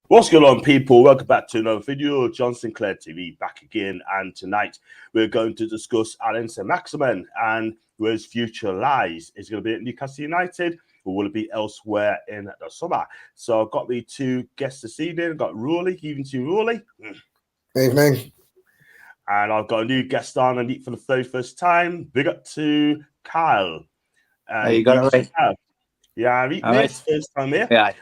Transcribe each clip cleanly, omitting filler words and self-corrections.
What's going on, people? Welcome back to another video. John Sinclair TV back again, and tonight we're going to discuss Alain Saint-Maximin and where his future lies. Is it going to be at Newcastle United, or will it be elsewhere in the summer? So I've got me two guests this evening. I've got Rolly, even to Rolly. Evening. And I've got a new guest on and for the very first time. Big up to Kyle. You got it right. Yeah, first time here. Yeah.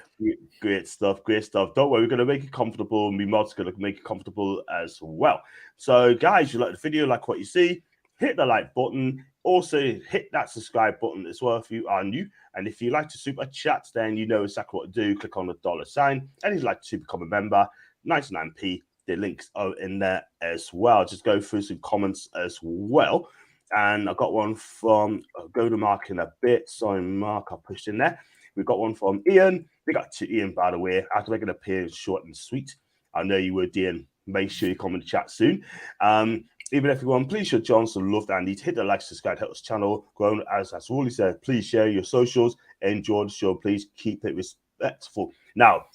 Great stuff, great stuff. Don't worry, we're going to make it comfortable. Me mod's going to make it comfortable as well. So, guys, if you like the video, like what you see, hit the like button. Also, hit that subscribe button as well if you are new. And if you like to super chat, then you know exactly what to do. Click on the $sign. And if you'd like to become a member, 99p. The links are in there as well. Just go through some comments as well. And I got one from, I'll go to Mark in a bit. Sorry, Mark, I pushed in there. We've got one from Ian. We got to Ian, by the way. I have to make an appearance short and sweet. I know you would, Ian. Make sure you come in the chat soon. Even everyone, please show John some love and need to hit the like, subscribe, help us channel. Grown as Rolly said, please share your socials. Enjoy the show. Please keep it respectful. Now,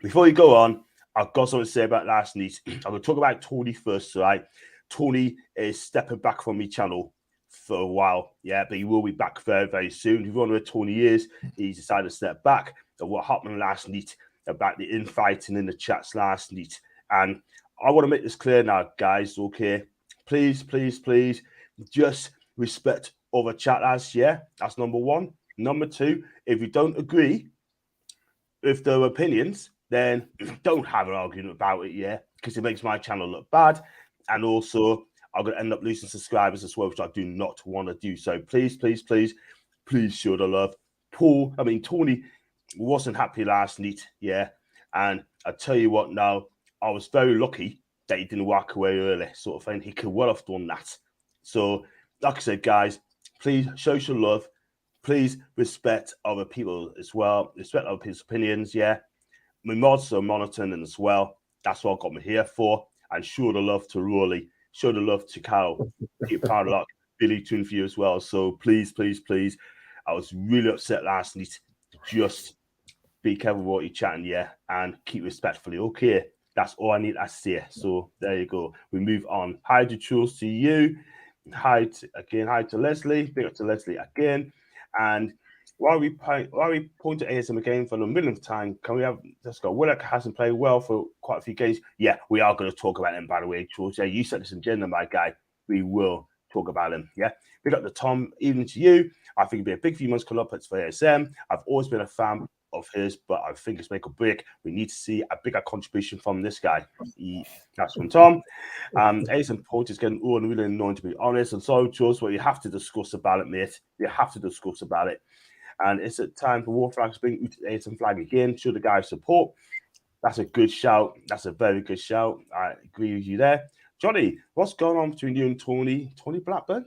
before you go on, I've got something to say about last night. I'm going to talk about Tony first, right? Tony is stepping back from my channel for a while, yeah, but he will be back very, very soon. If you wonder where Tony is, he's decided to step back. And what happened last night about the infighting in the chats last night. And I want to make this clear now, guys, okay? Please, please, please, just respect other chatters, yeah? That's number one. Number two, if you don't agree with their opinions, then don't have an argument about it, yeah? Because it makes my channel look bad. And also, I'm going to end up losing subscribers as well, which I do not want to do. So please, please, please, please show the love. Tony wasn't happy last night, yeah? And I tell you what now, I was very lucky that he didn't walk away early, sort of thing. He could well have done that. So, like I said, guys, please show some love. Please respect other people as well. Respect other people's opinions, yeah? My mods are monitoring them as well. That's what I got me here for. And show the love to Rolly. Show the love to Carol. Keep proud of luck. Billy Toon for you as well. So please, please, please. I was really upset last night. Just be careful what you're chatting, yeah, and keep respectfully. Okay, that's all I need to say. So there you go. We move on. Hi to Jules, to you. Hi to Leslie. Big up to Leslie again. And while we point to ASM again for the millionth time, can we have, let's go. Willock hasn't played well for quite a few games. Yeah, we are going to talk about him, by the way, Jules. Yeah, you set this agenda, my guy. We will talk about him. Yeah, big up to Tom, even to you. I think it'll be a big few months coming up for ASM. I've always been a fan of his, but I think it's make or break. We need to see a bigger contribution from this guy. That's from Tom. ASM point is getting all really annoying, to be honest. And so, Jules, well, you have to discuss about it, mate. You have to discuss about it. And it's a time for War Flags to bring ASM flag again. Show the guys support. That's a good shout. That's a very good shout. I agree with you there. Johnny, what's going on between you and Tony? Tony Blackburn?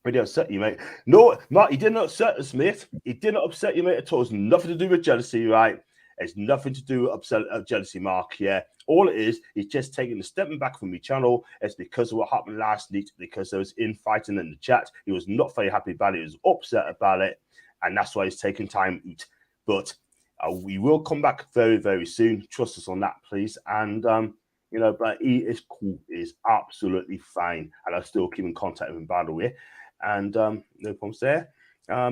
Really upset you, mate. No, Mark, he didn't upset us, mate. He didn't upset you, mate, at all. It's nothing to do with jealousy, right? It's nothing to do with jealousy, Mark, yeah. All it is just taking a stepping back from my channel. It's because of what happened last night, because there was infighting in the chat. He was not very happy about it. He was upset about it. And that's why he's taking time out. But we will come back very, very soon. Trust us on that, please. And, but he is cool. He is absolutely fine. And I'll still keep in contact with him, by the way. And no problems there.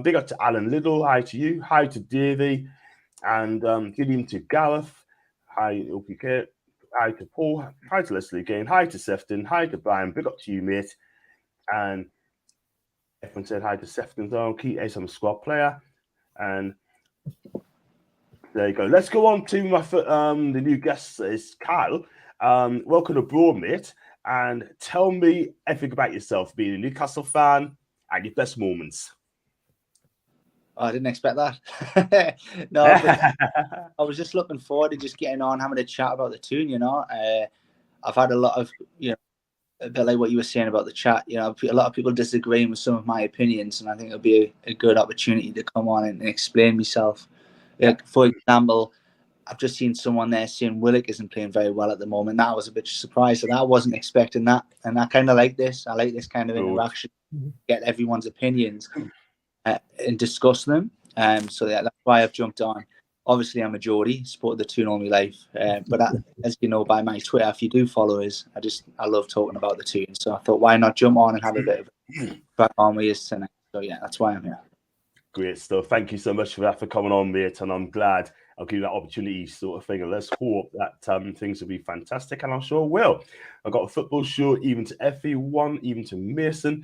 Big up to Alan Little. Hi to you. Hi to Davey. And good evening to Gareth. Hi, OPK. Hi to Paul. Hi to Leslie again. Hi to Sefton. Hi to Brian. Big up to you, mate. And everyone said hi to Sefton. Keep I'm a squad player. And there you go. Let's go on to the new guest is Kyle. Welcome abroad, mate. And tell me everything about yourself, being a Newcastle fan and your best moments. Oh, I didn't expect that. No, I was just looking forward to just getting on, having a chat about the Toon, I've had a lot of, a bit like what you were saying about the chat, a lot of people disagreeing with some of my opinions, and I think it'll be a good opportunity to come on and explain myself. Like, for example, I've just seen someone there saying Willock isn't playing very well at the moment. That was a bit surprised that I wasn't expecting that. And I kind of like this. I like this kind of interaction, get everyone's opinions and discuss them. So that's why I've jumped on. obviously I'm a Geordie, supported the Toon all my life. But as you know by my Twitter, if you do follow us, I love talking about the Toon. So I thought, why not jump on and have a bit of back on with us tonight. So yeah, that's why I'm here. Great stuff. Thank you so much for that, for coming on, mate. And I'm glad I'll give you that opportunity, sort of thing. And let's hope that things will be fantastic, and I'm sure it will. I've got a football show, even to FE1, even to Mason.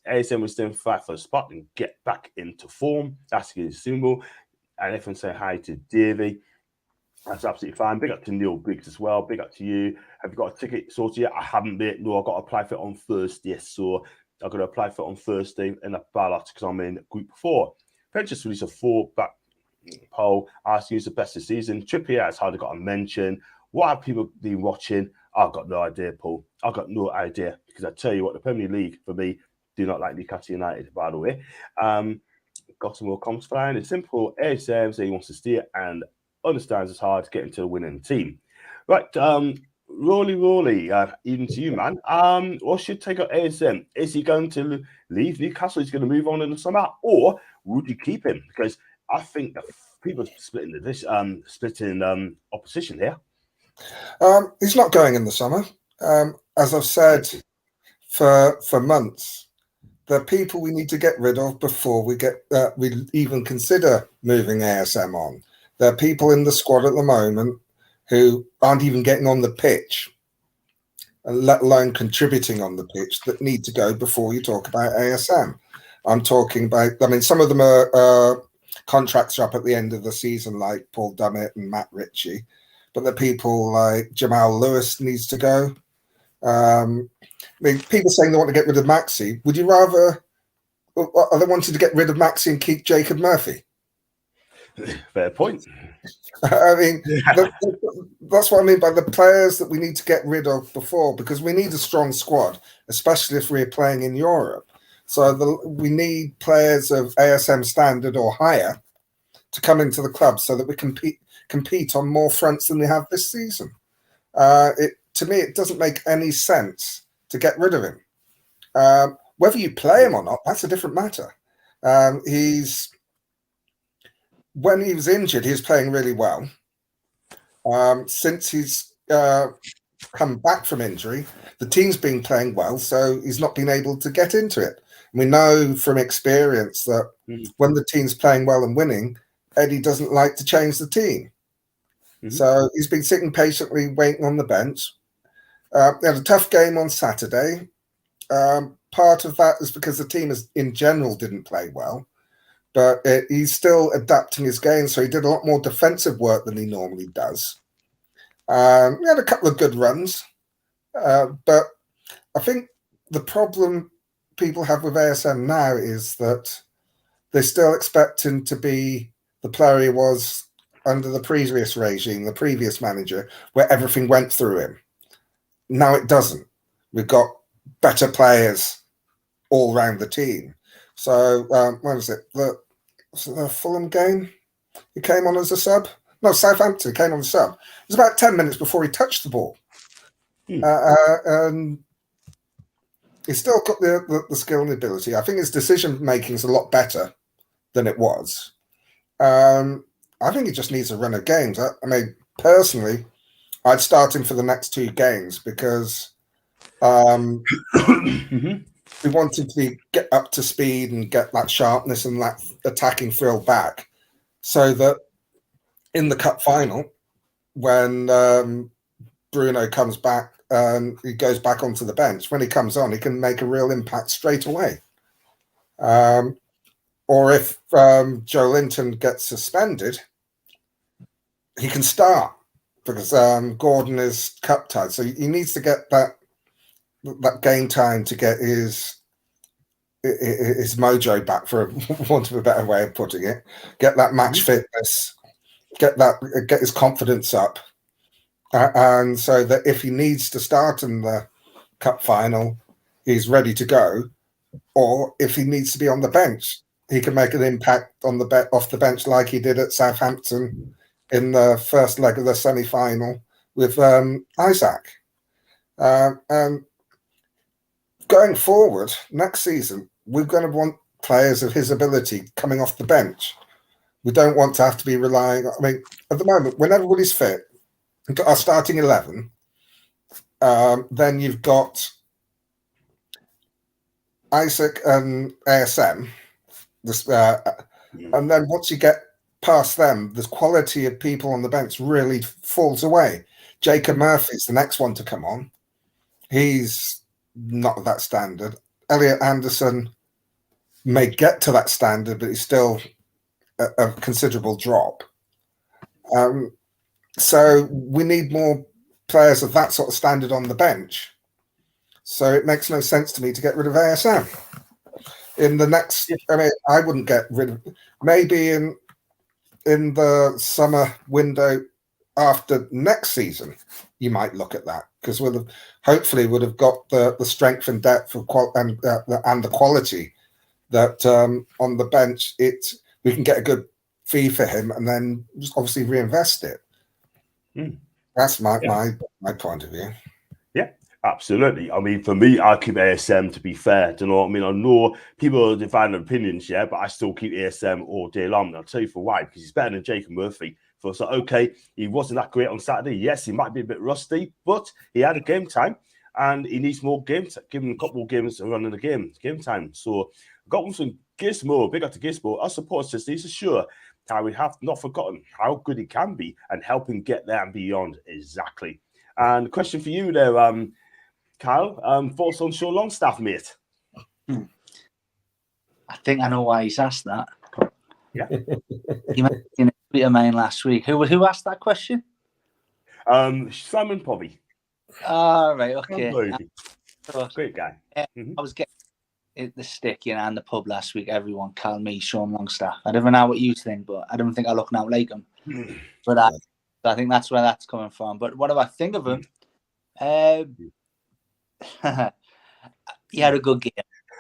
ASM was staying fight for a spot and get back into form. That's his symbol. And everyone say hi to Davey. That's absolutely fine. Big up to Neil Biggs as well. Big up to you. Have you got a ticket sorted yet? I haven't, mate. No, I've got to apply for it on Thursday. So I've got to apply for it on Thursday in the ballot because I'm in Group 4. French just released a 4-back poll asking who's the best this season. Trippier has hardly got a mention. What have people been watching? I've got no idea, Paul. I've got no idea, because I tell you what, the Premier League for me do not like Newcastle United, by the way. Got some more comments flying. It's simple. ASM says he wants to steer and understands it's hard to get into a winning team. Right, Roly, even to you, man. What's your take on ASM? Is he going to leave Newcastle? Is he going to move on in the summer, or would you keep him? Because I think people are splitting opposition here. He's not going in the summer. As I've said for months, the people we need to get rid of before we even consider moving ASM on. There are people in the squad at the moment who aren't even getting on the pitch, let alone contributing on the pitch, that need to go before you talk about ASM. I'm talking about, I mean, some of them are contracts are up at the end of the season, like Paul Dummett and Matt Ritchie, but the people like Jamal Lewis needs to go. I mean, people saying they want to get rid of Maxi. Would you rather, are they wanting to get rid of Maxi and keep Jacob Murphy? Fair point. I mean, that's what I mean by the players that we need to get rid of before, because we need a strong squad, especially if we're playing in Europe. So we need players of ASM standard or higher to come into the club so that we can compete on more fronts than we have this season. To me, it doesn't make any sense to get rid of him. Whether you play him or not, that's a different matter. When he was injured, he was playing really well. Since he's come back from injury, the team's been playing well, so he's not been able to get into it. We know from experience that when the team's playing well and winning, Eddie doesn't like to change the team. So he's been sitting patiently waiting on the bench. He had a tough game on Saturday. Part of that is because the team in general didn't play well, but he's still adapting his game, so he did a lot more defensive work than he normally does. He had a couple of good runs, but I think the problem people have with ASM now is that they still expect him to be the player he was under the previous regime, the previous manager, where everything went through him. Now it doesn't. We've got better players all around the team. So when was it? The Fulham game? He came on as a sub? No, Southampton came on as a sub. It was about 10 minutes before he touched the ball. And he's still got the skill and the ability. I think his decision making is a lot better than it was. I think he just needs a run of games. I mean, personally, I'd start him for the next 2 games because we want him to get up to speed and get that sharpness and that attacking thrill back, so that in the cup final, when Bruno comes back, he goes back onto the bench. When he comes on, he can make a real impact straight away. Or if Joe Linton gets suspended, he can start because Gordon is cup tied. So he needs to get that game time to get his mojo back, for want of a better way of putting it. Get that match fitness, get his confidence up, and so that if he needs to start in the cup final, he's ready to go. Or if he needs to be on the bench, he can make an impact on off the bench like he did at Southampton in the first leg of the semi-final with Isak. And going forward, next season, we're going to want players of his ability coming off the bench. We don't want to have to be relying. I mean, at the moment, when everybody's fit, our starting 11, then you've got Isak and ASM. And then once you get past them, the quality of people on the bench really falls away. Jacob Murphy's the next one to come on. He's not that standard. Elliot Anderson may get to that standard, but he's still a considerable drop. So we need more players of that sort of standard on the bench. So it makes no sense to me to get rid of ASM. In the next, I mean, I wouldn't get rid of, maybe in the summer window after next season, you might look at that, because we'll hopefully would have got the strength and depth of and the quality that on the bench we can get a good fee for him and then just obviously reinvest it. That's my point of view. Yeah, absolutely. I mean, for me, I keep ASM, to be fair. Do you know what I mean? I know people divide opinions, yeah, but I still keep ASM all day long. And I'll tell you for why, because he's better than Jacob Murphy. So, okay, he wasn't that great on Saturday. Yes, he might be a bit rusty, but he had a game time and he needs more games. Give him a couple more games to run in the game time. So, I got one from Gizmo, big up to Gizmo. Our support system, he's sure how we have not forgotten how good he can be and help him get there and beyond. Exactly. And question for you there, Kyle. Thoughts on Sean Longstaff, mate? I think I know why he's asked that. Yeah. He mentioned a bit of mine last week. Who asked that question? Simon Povey. All right, okay. Great guy. I was getting the stick, and the pub last week. Everyone called me Sean Longstaff. I don't know what you think, but I don't think I look now like him. But I think that's where that's coming from. But what do I think of him? He had a good game.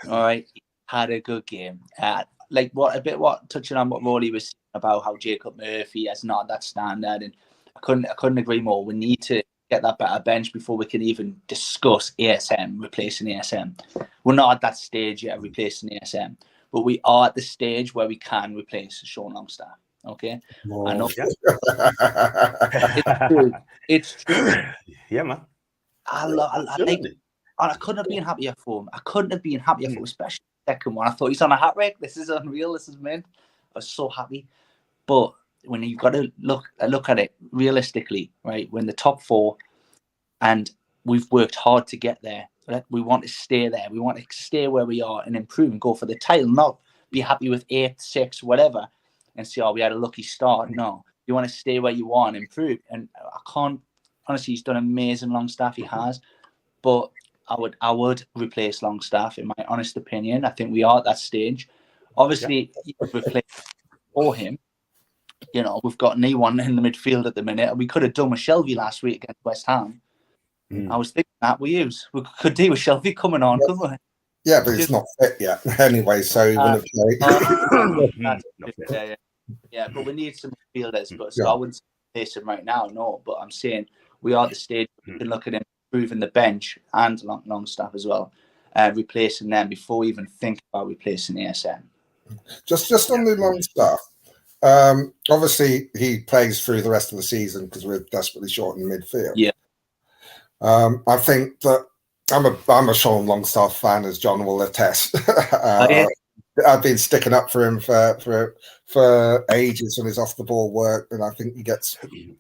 All right, he had a good game. Touching on what Rolly was saying about how Jacob Murphy is not that standard, and I couldn't agree more. We need to get that better bench before we can even discuss ASM replacing ASM. We're not at that stage yet, replacing ASM, but we are at the stage where we can replace Sean Longstaff. Okay, I know. It's true. Yeah, man. I couldn't have been happier for him. I couldn't have been happier for him, especially the second one. I thought he's on a hat trick. This is unreal. This is mint. I was so happy. But when you've got to look at it realistically, right? When the top four, and we've worked hard to get there. Right? We want to stay there. We want to stay where we are and improve and go for the title, not be happy with 8, 6, whatever, and say, oh, we had a lucky start. No, you want to stay where you are and improve. And I can't, honestly, he's done amazing, Longstaff, he has. But I would replace Longstaff, in my honest opinion. I think we are at that stage. Obviously, you could replace for him. We've got an E1 in the midfield at the minute. We could have done with Shelby last week against West Ham. I was thinking that we could do with Shelby coming on, couldn't we? Yeah, but he's not fit yet anyway, so he wouldn't play. Yeah, but we need some midfielders. So I wouldn't replace him right now, no. But I'm saying we are at the stage we can look at him improving the bench and Longstaff as well, replacing them before we even think about replacing ASM. Just on the Longstaff. Obviously, he plays through the rest of the season because we're desperately short in midfield. Yeah. I think that I'm a Sean Longstaff fan, as John will attest. I've been sticking up for him for ages when his off the ball work, and I think he gets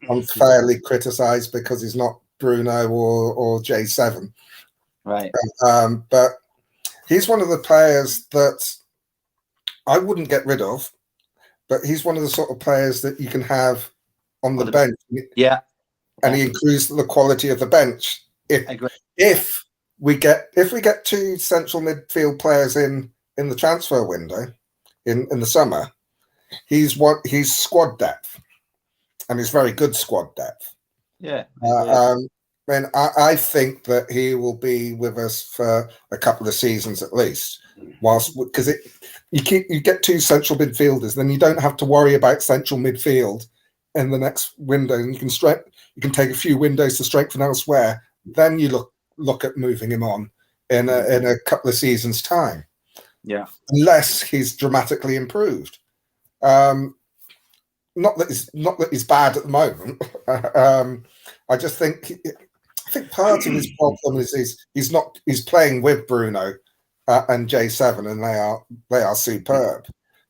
unfairly criticised because he's not Bruno or J7. Right. But he's one of the players that I wouldn't get rid of. But he's one of the sort of players that you can have on the bench. Yeah. And he improves the quality of the bench. If we get 2 central midfield players in the transfer window in the summer, he's squad depth. And he's very good squad depth. Yeah. And I think that he will be with us for a couple of seasons at least. Because you get 2 central midfielders, then you don't have to worry about central midfield in the next window, and you can take a few windows to strengthen elsewhere. Then you look at moving him on in a couple of seasons' time. Yeah, unless he's dramatically improved. not that he's bad at the moment. I just think part of his problem is he's playing with Bruno and J7, and they are superb.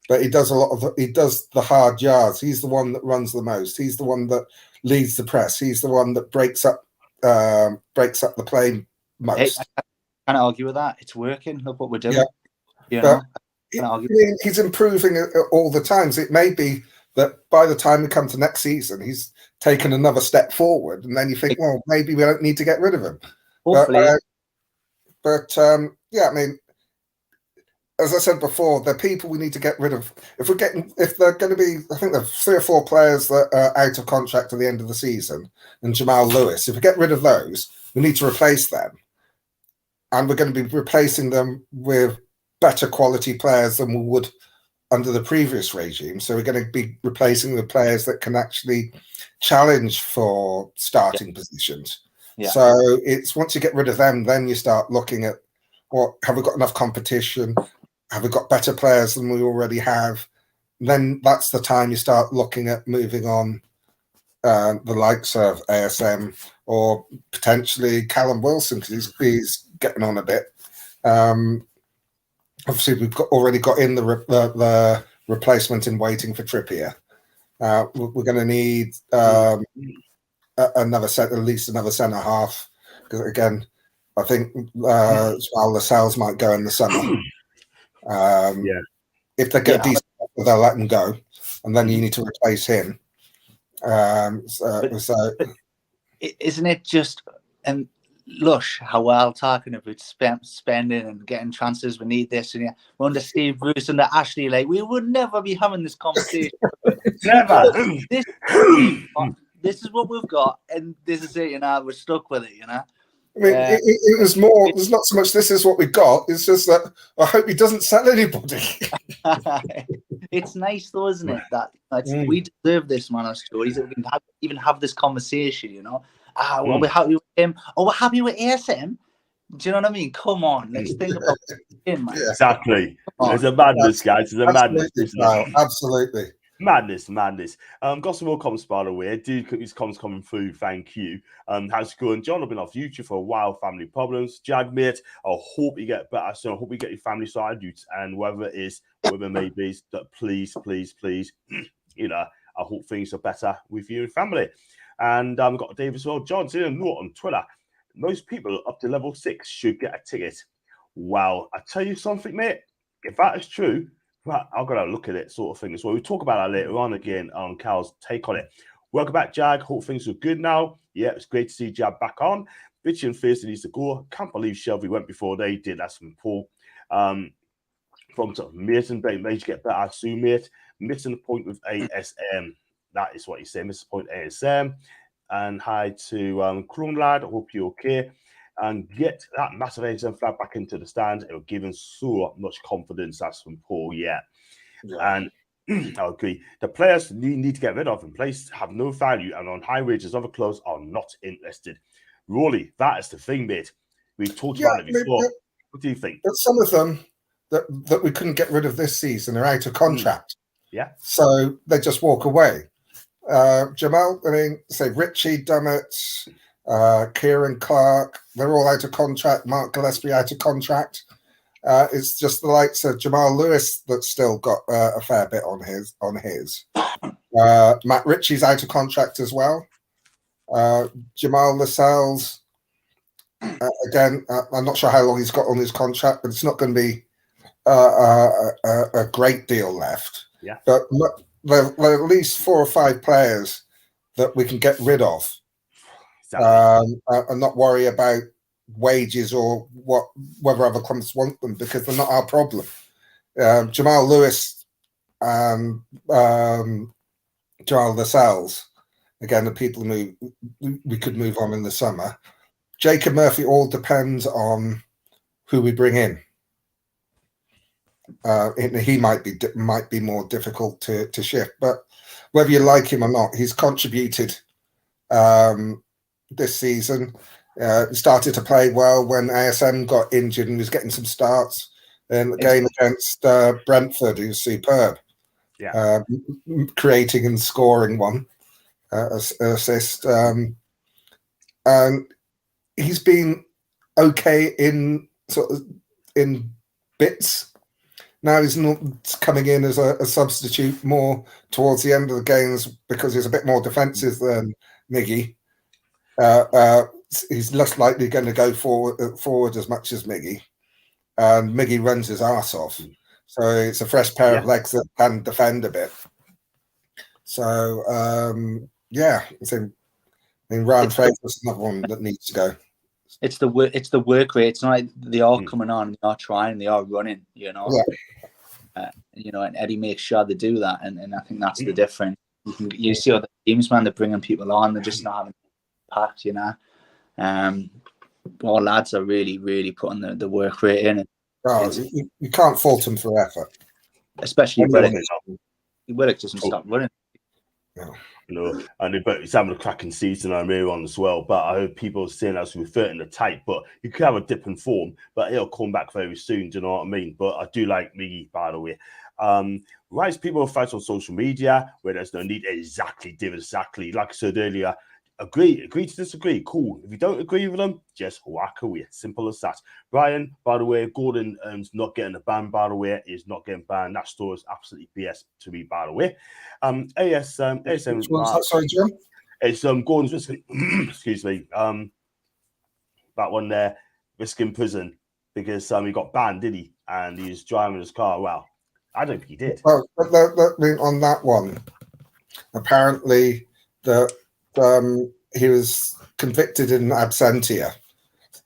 But he does the hard yards. He's the one that runs the most. He's the one that leads the press. He's the one that breaks up the play most. Hey, I can't argue with that. It's working. Look what we're doing. Yeah. He's improving all the times. It may be that by the time we come to next season, he's taken another step forward, and then you think, well, maybe we don't need to get rid of him. Hopefully. Yeah, I mean, as I said before, the people we need to get rid of. If they're going to be, I think there are 3 or 4 players that are out of contract at the end of the season, and Jamal Lewis. If we get rid of those, we need to replace them, and we're going to be replacing them with better quality players than we would under the previous regime. So we're going to be replacing the players that can actually challenge for starting positions. Yeah. So it's once you get rid of them, then you start looking at have we got enough competition? Have we got better players than we already have? Then that's the time you start looking at moving on the likes of ASM or potentially Callum Wilson, because he's getting on a bit. Obviously, we've already got in the replacement in waiting for Trippier. We're going to need at least another centre half, because again, I think Lascelles might go in the summer. If they get a decent offer, they'll let him go, and then you need to replace him. Isn't it just lush how well talking about spending and getting transfers? We need this, and we're under Steve Bruce, under Ashley. Like, we would never be having this conversation. Never. This is what we've got, and this is it. We're stuck with it. I mean, it was more. There's not so much. This is what we got. It's just that I hope he doesn't sell anybody. It's nice, though, isn't it? That we deserve this, man. Stories that we can even have this conversation. We're happy with him. Oh, we're happy with ASM. Do you know what I mean? Come on, let's think about him, man. Yeah. Exactly. There's a madness, guys. There's a madness. Absolutely. Madness. Got some more comments, by the way. These comments coming through. Thank you. How's it going, John? I've been off YouTube for a while. Family problems. Jag, mate, I hope you get better soon. I hope you get your family sorted, and whether it is, whether it may be, that please, I hope things are better with you and family. And I've got Dave as well. John, see a note on Twitter. Most people up to level 6 should get a ticket. Wow, I tell you something, mate. If that is true, right, I've got to look at it, sort of thing. So we'll talk about that later on again on Cal's take on it. Welcome back, Jag. Hope things are good now. Yeah, it's great to see Jag back on. Bitchy and Fierce needs to go. Can't believe Shelby went before they did. That's from Paul. From Mason, major get better soon, mate. Missing the point with ASM. That is what he's saying. Missing the point ASM. And hi to Chrome Lad. I hope you're okay. And get that massive ASM flag back into the stands. It will give him so much confidence. That's from Paul, yeah. And I agree. The players need to get rid of in place have no value, and on high wages, other clubs are not interested. Rolly, that is the thing, mate. We talked about it before. What do you think? But some of them that we couldn't get rid of this season are out of contract. Yeah. So they just walk away. Jamal, I mean, say Richie Dummett, Kieran Clark, they're all out of contract. Mark Gillespie out of contract. It's just the likes of Jamal Lewis that's still got a fair bit on his. Matt Ritchie's out of contract as well. Jamal Lascelles, again, I'm not sure how long he's got on his contract, but it's not going to be a great deal left. Yeah. But there are at least 4 or 5 players that we can get rid of. Exactly. And not worry about wages or whether other clubs want them, because they're not our problem. Jamal Lewis and Jamal Lascelles, again, the people we could move on in the summer. Jacob Murphy, all depends on who we bring in. He might be more difficult to shift, but whether you like him or not, he's contributed this season. Started to play well when ASM got injured and was getting some starts in the game against Brentford. He was superb. creating and scoring one assist. And he's been okay in bits. Now he's not coming in as a substitute more towards the end of the games because he's a bit more defensive than Miggy. He's less likely going to go forward as much as Miggy. And Miggy runs his arse off. So it's a fresh pair of legs that can defend a bit. So, Ryan Fraser's another one that needs to go. It's the work rate. It's not like they are coming on, they are trying, they are running, you know. Yeah. And Eddie makes sure they do that, and I think that's the difference. You see other teams, man, they're bringing people on, they're just not having impact, you know. Our lads are really, really putting the work rate in. You can't fault them for effort, especially Willock. Willock doesn't stop running. And he's having a cracking season on on as well. But I heard people saying as we're 30 in the tight, but you could have a dip in form, but he'll come back very soon. Do you know what I mean? But I do like Miggy, by the way. Right, people fight on social media where there's no need exactly. Like I said earlier, agree to disagree. Cool. If you don't agree with them, just whack away. Simple as that. Brian, by the way, Gordon not getting a ban, by the way, is not getting banned. That store is absolutely BS to me, by the way. ASM. Sorry, Jim? It's Gordon's risking, excuse me, that one there, risking prison because he got banned, did he? And he's driving his car. Well, I don't think he did. Well, on that one, apparently he was convicted in absentia,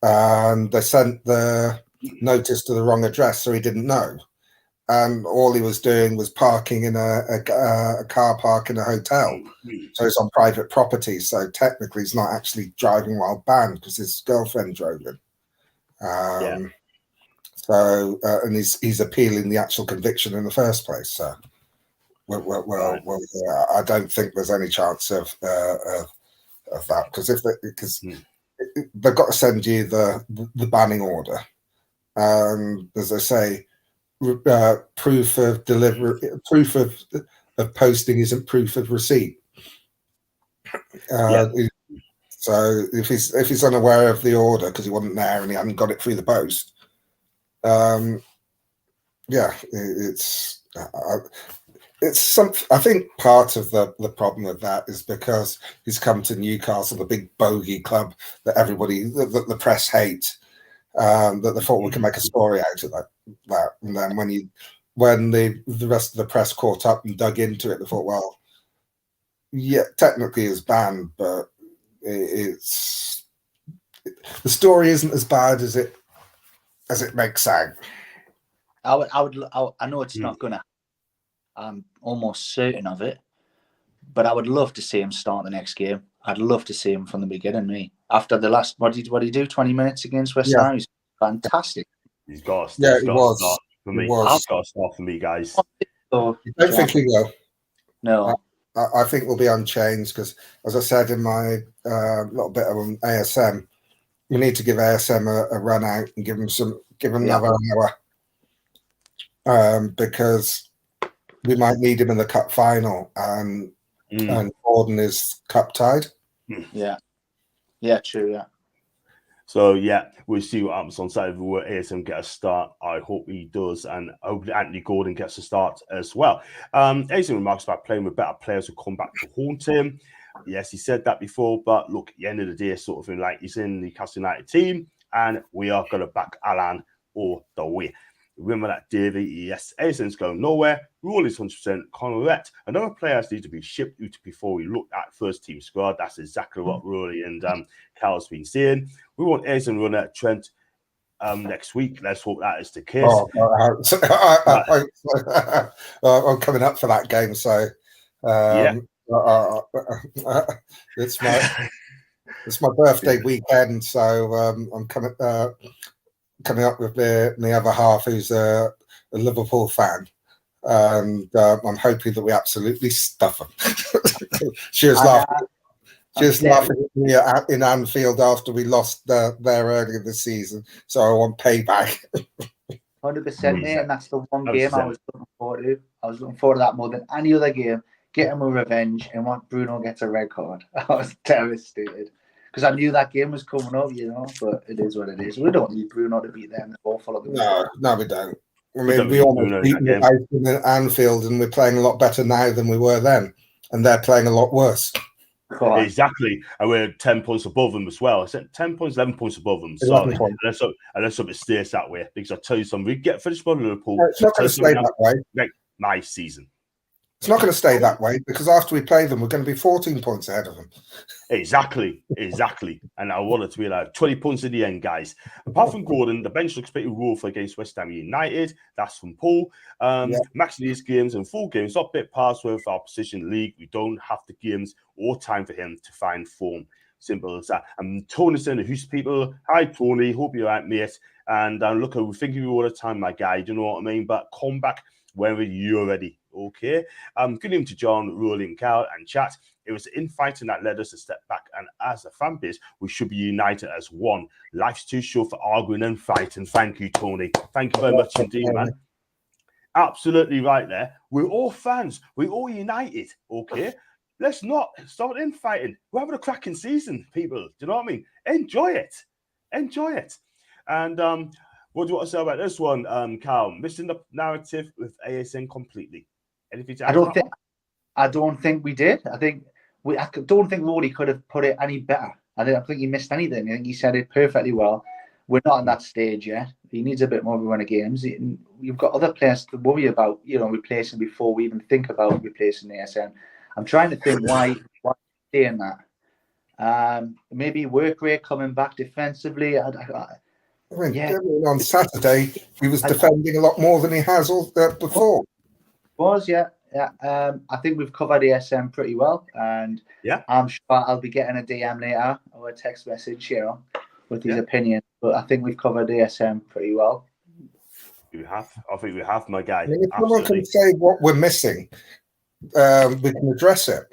and they sent the notice to the wrong address, so he didn't know. And all he was doing was parking in a car park in a hotel. So it's on private property. So technically, he's not actually driving while banned because his girlfriend drove him. So and he's appealing the actual conviction in the first place. So I don't think there's any chance of that because they've got to send you the banning order, and as I say, proof of delivery, proof of posting isn't proof of receipt. So if he's unaware of the order because he wasn't there and he hadn't got it through the post, it's something. I think part of the problem with that is because he's come to Newcastle, the big bogey club that the press hate, that they thought we can make a story out of that. And then when the rest of the press caught up and dug into it, they thought, well, yeah, technically it's banned, but the story isn't as bad as it makes out. I know it's not gonna. I'm almost certain of it, but I would love to see him start the next game. I'd love to see him from the beginning. After the last, what did he do? 20 minutes against West Ham. He's fantastic. He's got to start for me. He's got to start for me, guys. I don't think he will. No, I think we'll be unchanged because, as I said in my little bit on ASM, we need to give ASM a run out and give him another hour, because we might need him in the cup final, and Gordon is cup tied. Yeah, true. Yeah. So we'll see what happens on Saturday. Will ASM get a start? I hope he does, and hopefully Anthony Gordon gets a start as well. ASM remarks about playing with better players who come back to haunt him. Yes, he said that before, but look, at the end of the day, sort of thing, like he's in the Newcastle United team, and we are going to back Alan all the way. Remember that, Davey? Yes, ASM's going nowhere. Rolys 100%. Conrad and other players need to be shipped out before we look at first team squad. That's exactly what Rolly and Cal's been saying. We want ASM running at Trent next week. Let's hope that is the case. I'm coming up for that game, so it's my birthday weekend, so I'm coming up with my other half, who's a Liverpool fan, and I'm hoping that we absolutely stuff them. She was laughing. She was laughing at me in Anfield after we lost there earlier this season, so I want payback. 100%, mate, and that's the one game I was looking forward to. I was looking forward to that more than any other game. Getting my revenge, and when Bruno gets a red card, I was devastated because I knew that game was coming up, you know. But it is what it is. We don't need Bruno to beat them. They're awful at the No, we don't. I mean, we almost beat them at Anfield, and we're playing a lot better now than we were then, and they're playing a lot worse. Exactly, and we're 10 points above them as well. I said 10 points, 11 points above them. Sorry, unless something stays that way. Because I tell you something, we get finished by Liverpool. It's not going to stay that way. Like my season. It's not going to stay that way because after we play them, we're going to be 14 points ahead of them. Exactly. And I want it to be like 20 points in the end, guys. Apart from Gordon, the bench looks pretty rough against West Ham United. That's from Paul. Max these games and full games, not bit past with our position in the league. We don't have the games or time for him to find form. Simple as that. And Tony's in the Houston people. Hi, Tony. Hope you're right, mate. And look, we're thinking of you all the time, my guy. Do you know what I mean? But come back whenever you're ready. Okay. Good evening to John, Rolling, Cal, and chat. It was the infighting that led us to step back, and as a fan base, we should be united as one. Life's too short for arguing and fighting. Thank you, Tony. Thank you very much indeed, man. Absolutely right there. We're all fans. We're all united. Okay. Let's not start infighting. We're having a cracking season, people. Do you know what I mean? Enjoy it. Enjoy it. And what do you want to say about this one, Carl? Missing the narrative with ASN completely. Anything to add? I don't think we did. I don't think Rory could have put it any better. I don't think he missed anything. I think he said it perfectly well. We're not at that stage yet. He needs a bit more of a run of games. You've got other players to worry about, you know, replacing before we even think about replacing ASN. I'm trying to think why saying that. Maybe work rate coming back defensively. On Saturday, he was defending a lot more than he has before. I think we've covered ASM pretty well, and I'm sure I'll be getting a DM later or a text message, you know, with his opinion. But I think we've covered ASM pretty well. You have. I think we have, my guy. I mean, if someone can say what we're missing, we can address it.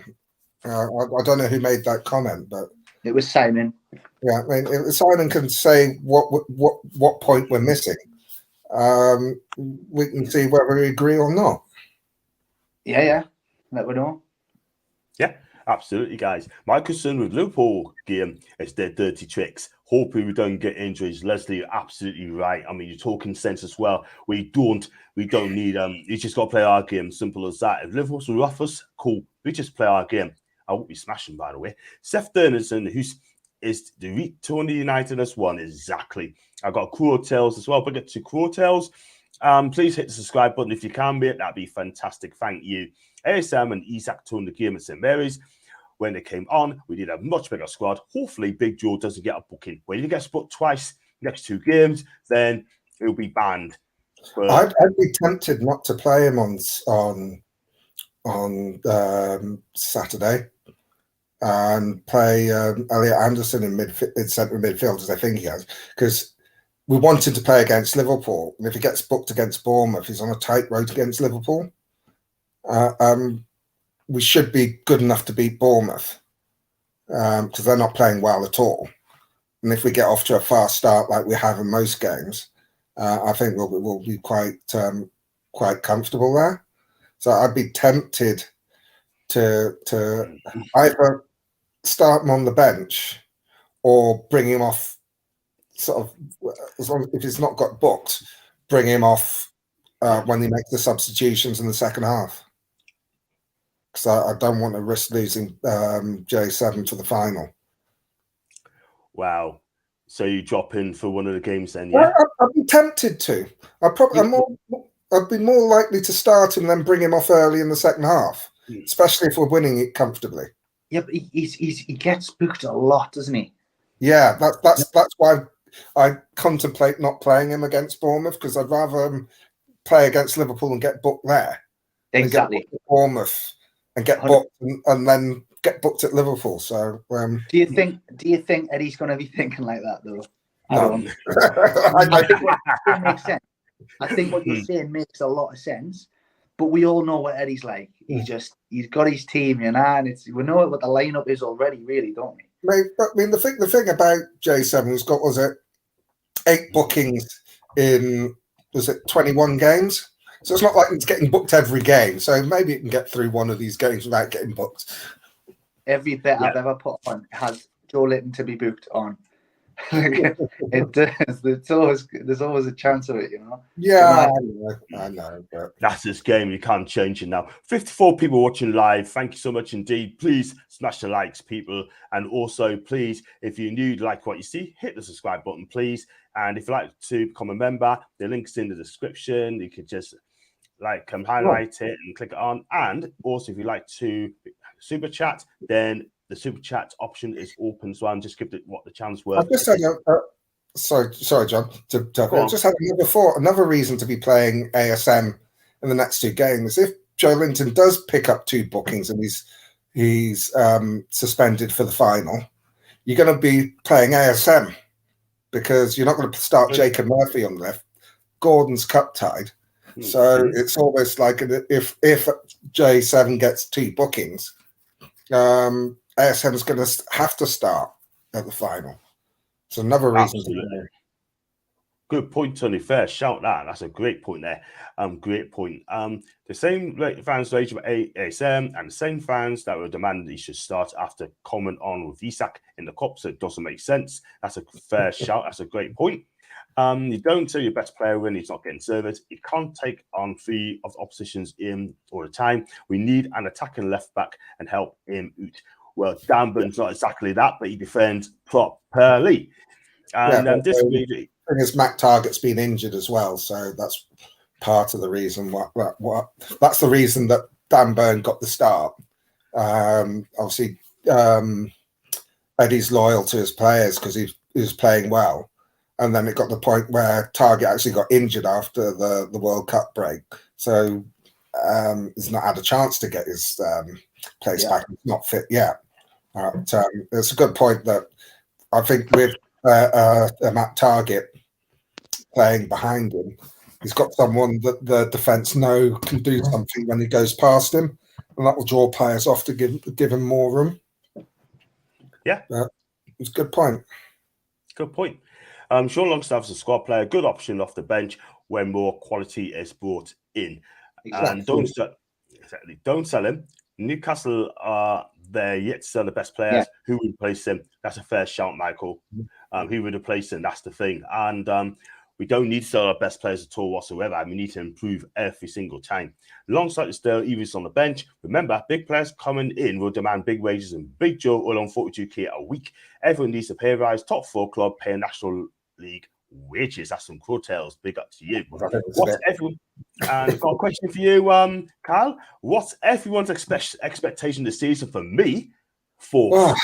I don't know who made that comment, but it was Simon. Yeah, I mean, if Simon can say what point we're missing, we can see whether we agree or not. Yeah, let me know. Yeah, absolutely, guys. My concern with Liverpool game is their dirty tricks. Hoping we don't get injuries. Leslie, you're absolutely right. I mean, you're talking sense as well. We don't need you just got to play our game. Simple as that. If Liverpool's rough us, cool. We just play our game. I won't be smashing, by the way. Seth Dernerson, who's is the Tony United as one. Exactly. I've got Cruel Tales as well. Bring it to Cruel Tales. Please hit the subscribe button if you can, mate. That'd be fantastic. Thank you. ASM and Isak turned the game at St. Mary's. When they came on, we did a much bigger squad. Hopefully, Big Joe doesn't get a booking. When he gets booked twice next 2 games, then he'll be banned. But I'd be tempted not to play him on Saturday and play Elliot Anderson in centre midfield, as I think he has, because we wanted to play against Liverpool. And if he gets booked against Bournemouth, he's on a tight road against Liverpool. We should be good enough to beat Bournemouth because they're not playing well at all. And if we get off to a fast start like we have in most games, I think we'll be quite comfortable there. So I'd be tempted to either start him on the bench or bring him off. Sort of, if he's not got booked, bring him off when he makes the substitutions in the second half. Because I don't want to risk losing J7 to the final. Wow. So you drop in for one of the games then, yeah? Well, I'd be tempted to. I'd be more likely to start him than bring him off early in the second half, especially if we're winning it comfortably. Yeah, but he gets booked a lot, doesn't he? Yeah, that's why I contemplate not playing him against Bournemouth, because I'd rather play against Liverpool and get booked there. Exactly. Get booked at Bournemouth and get booked and then get booked at Liverpool. So do you think Eddie's going to be thinking like that though? No. I think what you're saying makes sense. I think what you're saying makes a lot of sense. But we all know what Eddie's like. He's got his team, you know, and we know what the lineup is already, really, don't we? I mean, the thing about J7, he's got, was it 8 bookings in was it 21 games? So it's not like it's getting booked every game. So maybe it can get through one of these games without getting booked. Every bet I've ever put on has Joe Linton to be booked on. It does. There's always a chance of it, you know. Yeah, I know. But that's this game. You can't change it now. 54 people watching live. Thank you so much indeed. Please smash the likes, people. And also, please, if you're new, like what you see, hit the subscribe button, please. And if you'd like to become a member, the link's in the description. You could just highlight it and click it on. And also, if you'd like to super chat, then the super chat option is open. So I'm just giving it what the chance were. I just had sorry, John. I just had another reason to be playing ASM in the next two games. If Joe Linton does pick up 2 bookings and he's suspended for the final, you're going to be playing ASM because you're not going to start Jacob Murphy on the left. Gordon's cup tied. So it's almost like if J7 gets 2 bookings, ASM is going to have to start at the final. It's another reason. Good point, Tony. Fair shout that. That's a great point there. Great point. The same fans rage about ASM and the same fans that were demanding he should start after comment on with Isak in the cup, so it doesn't make sense. That's a fair shout. That's a great point. You don't tell your best player when he's not getting served. You can't take on 3 of the oppositions in all the time. We need an attacking left back and help him out. Well, Dan Burn's not exactly that, but he defends properly. And this week, his Mac Target's been injured as well, so that's part of the reason. That's the reason that Dan Burn got the start. Obviously, Eddie's loyal to his players because he was playing well. And then it got to the point where Target actually got injured after the World Cup break. So he's not had a chance to get his place back. He's not fit yet. It's a good point that I think with Matt Target playing behind him, he's got someone that the defence know can do something when he goes past him. And that will draw players off to give him more room. Yeah. It's a good point. Good point. Sean Longstaff's a squad player, good option off the bench when more quality is brought in. Exactly. And don't sell him. Newcastle are there yet to sell the best players. Who would replace him? That's a fair shout, Michael. Who would replace him? That's the thing. And we don't need to sell our best players at all whatsoever. We need to improve every single time. Alongside is still Eves on the bench. Remember, big players coming in will demand big wages, and Big Joe will on 42k a week. Everyone needs a pay rise. Top 4 club pay National League wages. That's some coattails. Big up to you. What's everyone? And I've got a question for you, Carl. What's everyone's expectation this season? For me, 4th.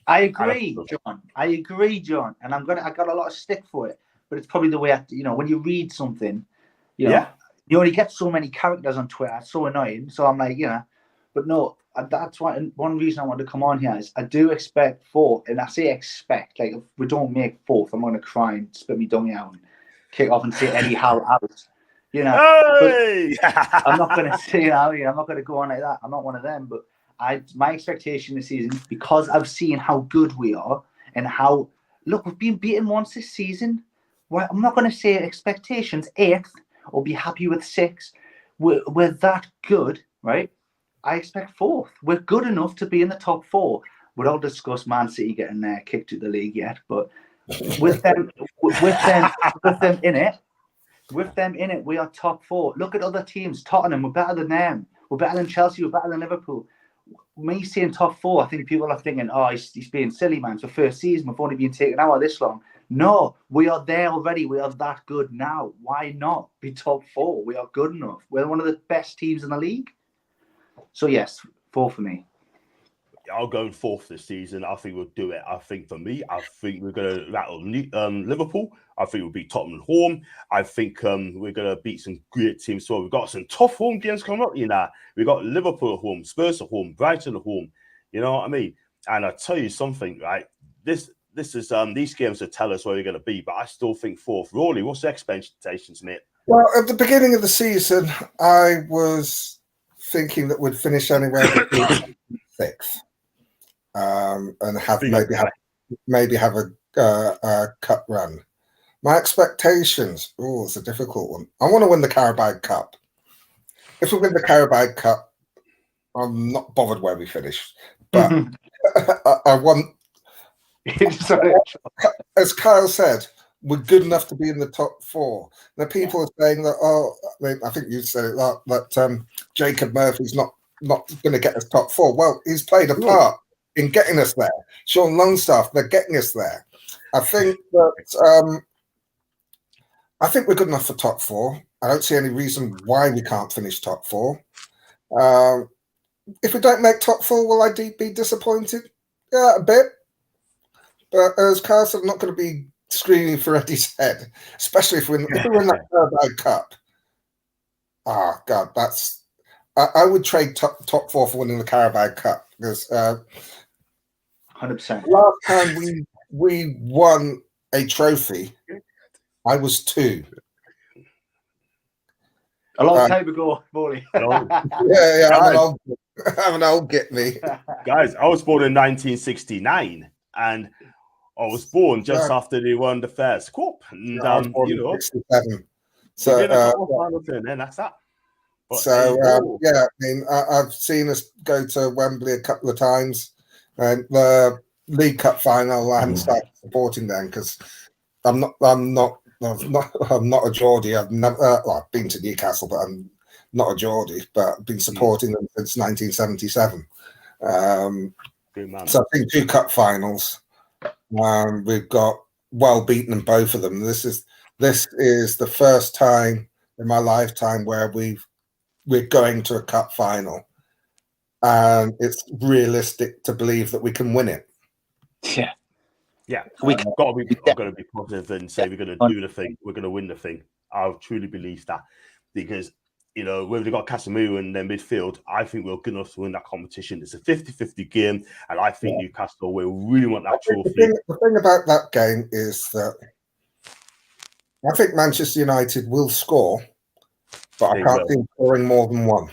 I agree, John. And I got a lot of stick for it, but it's probably the way when you read something, you know, you only get so many characters on Twitter. It's so annoying. So I'm like, but no. That's why one reason I want to come on here is I do expect 4th, and I say expect, like if we don't make 4th, I'm going to cry and spit me dummy out and kick off and say Eddie Howe out. Hey! I'm not going to say I'm not going to go on like that. I'm not one of them. But my expectation this season, because I've seen how good we are and how we've been beaten once this season. Well, I'm not going to say expectations 8th or be happy with 6th. We're that good, right? I expect 4th. We're good enough to be in the top 4. We'll all discuss Man City getting kicked to the league yet, but with them in it, we are top 4. Look at other teams. Tottenham, we're better than them. We're better than Chelsea. We're better than Liverpool. Me saying top 4, I think people are thinking, he's being silly, man. It's the first season. We've only been taken out this long. No, we are there already. We are that good now. Why not be top 4? We are good enough. We're one of the best teams in the league. So yes, 4 for me. I'll go 4th this season. I think we'll do it. I think for me, I think we're going to rattle Liverpool. I think we'll beat Tottenham at home. I think we're going to beat some great teams. So we've got some tough home games coming up. We've got Liverpool at home, Spurs at home, Brighton at home. You know what I mean? And I'll tell you something, right? This is these games will tell us where we're going to be, but I still think 4th. Rolly, what's the expectations, mate? Well, at the beginning of the season, I was thinking that we'd finish anywhere between 6th, and maybe have a cup run. My expectations. Oh, it's a difficult one. I want to win the Carabao Cup. If we win the Carabao Cup, I'm not bothered where we finish. But I want, as Kyle said, we're good enough to be in the top 4. Now, people are saying that, I think you said it, that Jacob Murphy's not going to get us top 4. Well, he's played a part in getting us there. Sean Longstaff, they're getting us there. I think that I think we're good enough for top 4. I don't see any reason why we can't finish top 4. If we don't make top 4, will I be disappointed? Yeah, a bit. But as Carl said, I'm not going to be screaming for Eddie's head, especially if we win that Carabao Cup. Ah, God, that's. I would trade top 4 for winning the Carabao Cup because 100%. Last time we won a trophy, I was 2. A long time ago, Morley. Yeah, I'm an old get me. Guys, I was born in 1969, and I was born just after they won the first cup. And I was born in 67. So then that's that. But, I mean, I've seen us go to Wembley a couple of times, and the League Cup final, I haven't started supporting them because I'm not a Geordie. I've never, I've been to Newcastle, but I'm not a Geordie. But I've been supporting them since 1977. So I think 2 cup finals. We've got well beaten in both of them. This is the first time in my lifetime where we're going to a cup final, and it's realistic to believe that we can win it. Yeah, we've got to be positive and say we're going to do the thing. We're going to win the thing. I truly believe that because, you know, whether they've got Casemiro in their midfield, I think we're good enough to win that competition. It's a 50-50 game, and I think Newcastle will really want that trophy. The thing about that game is that I think Manchester United will score, but I can't see scoring more than 1.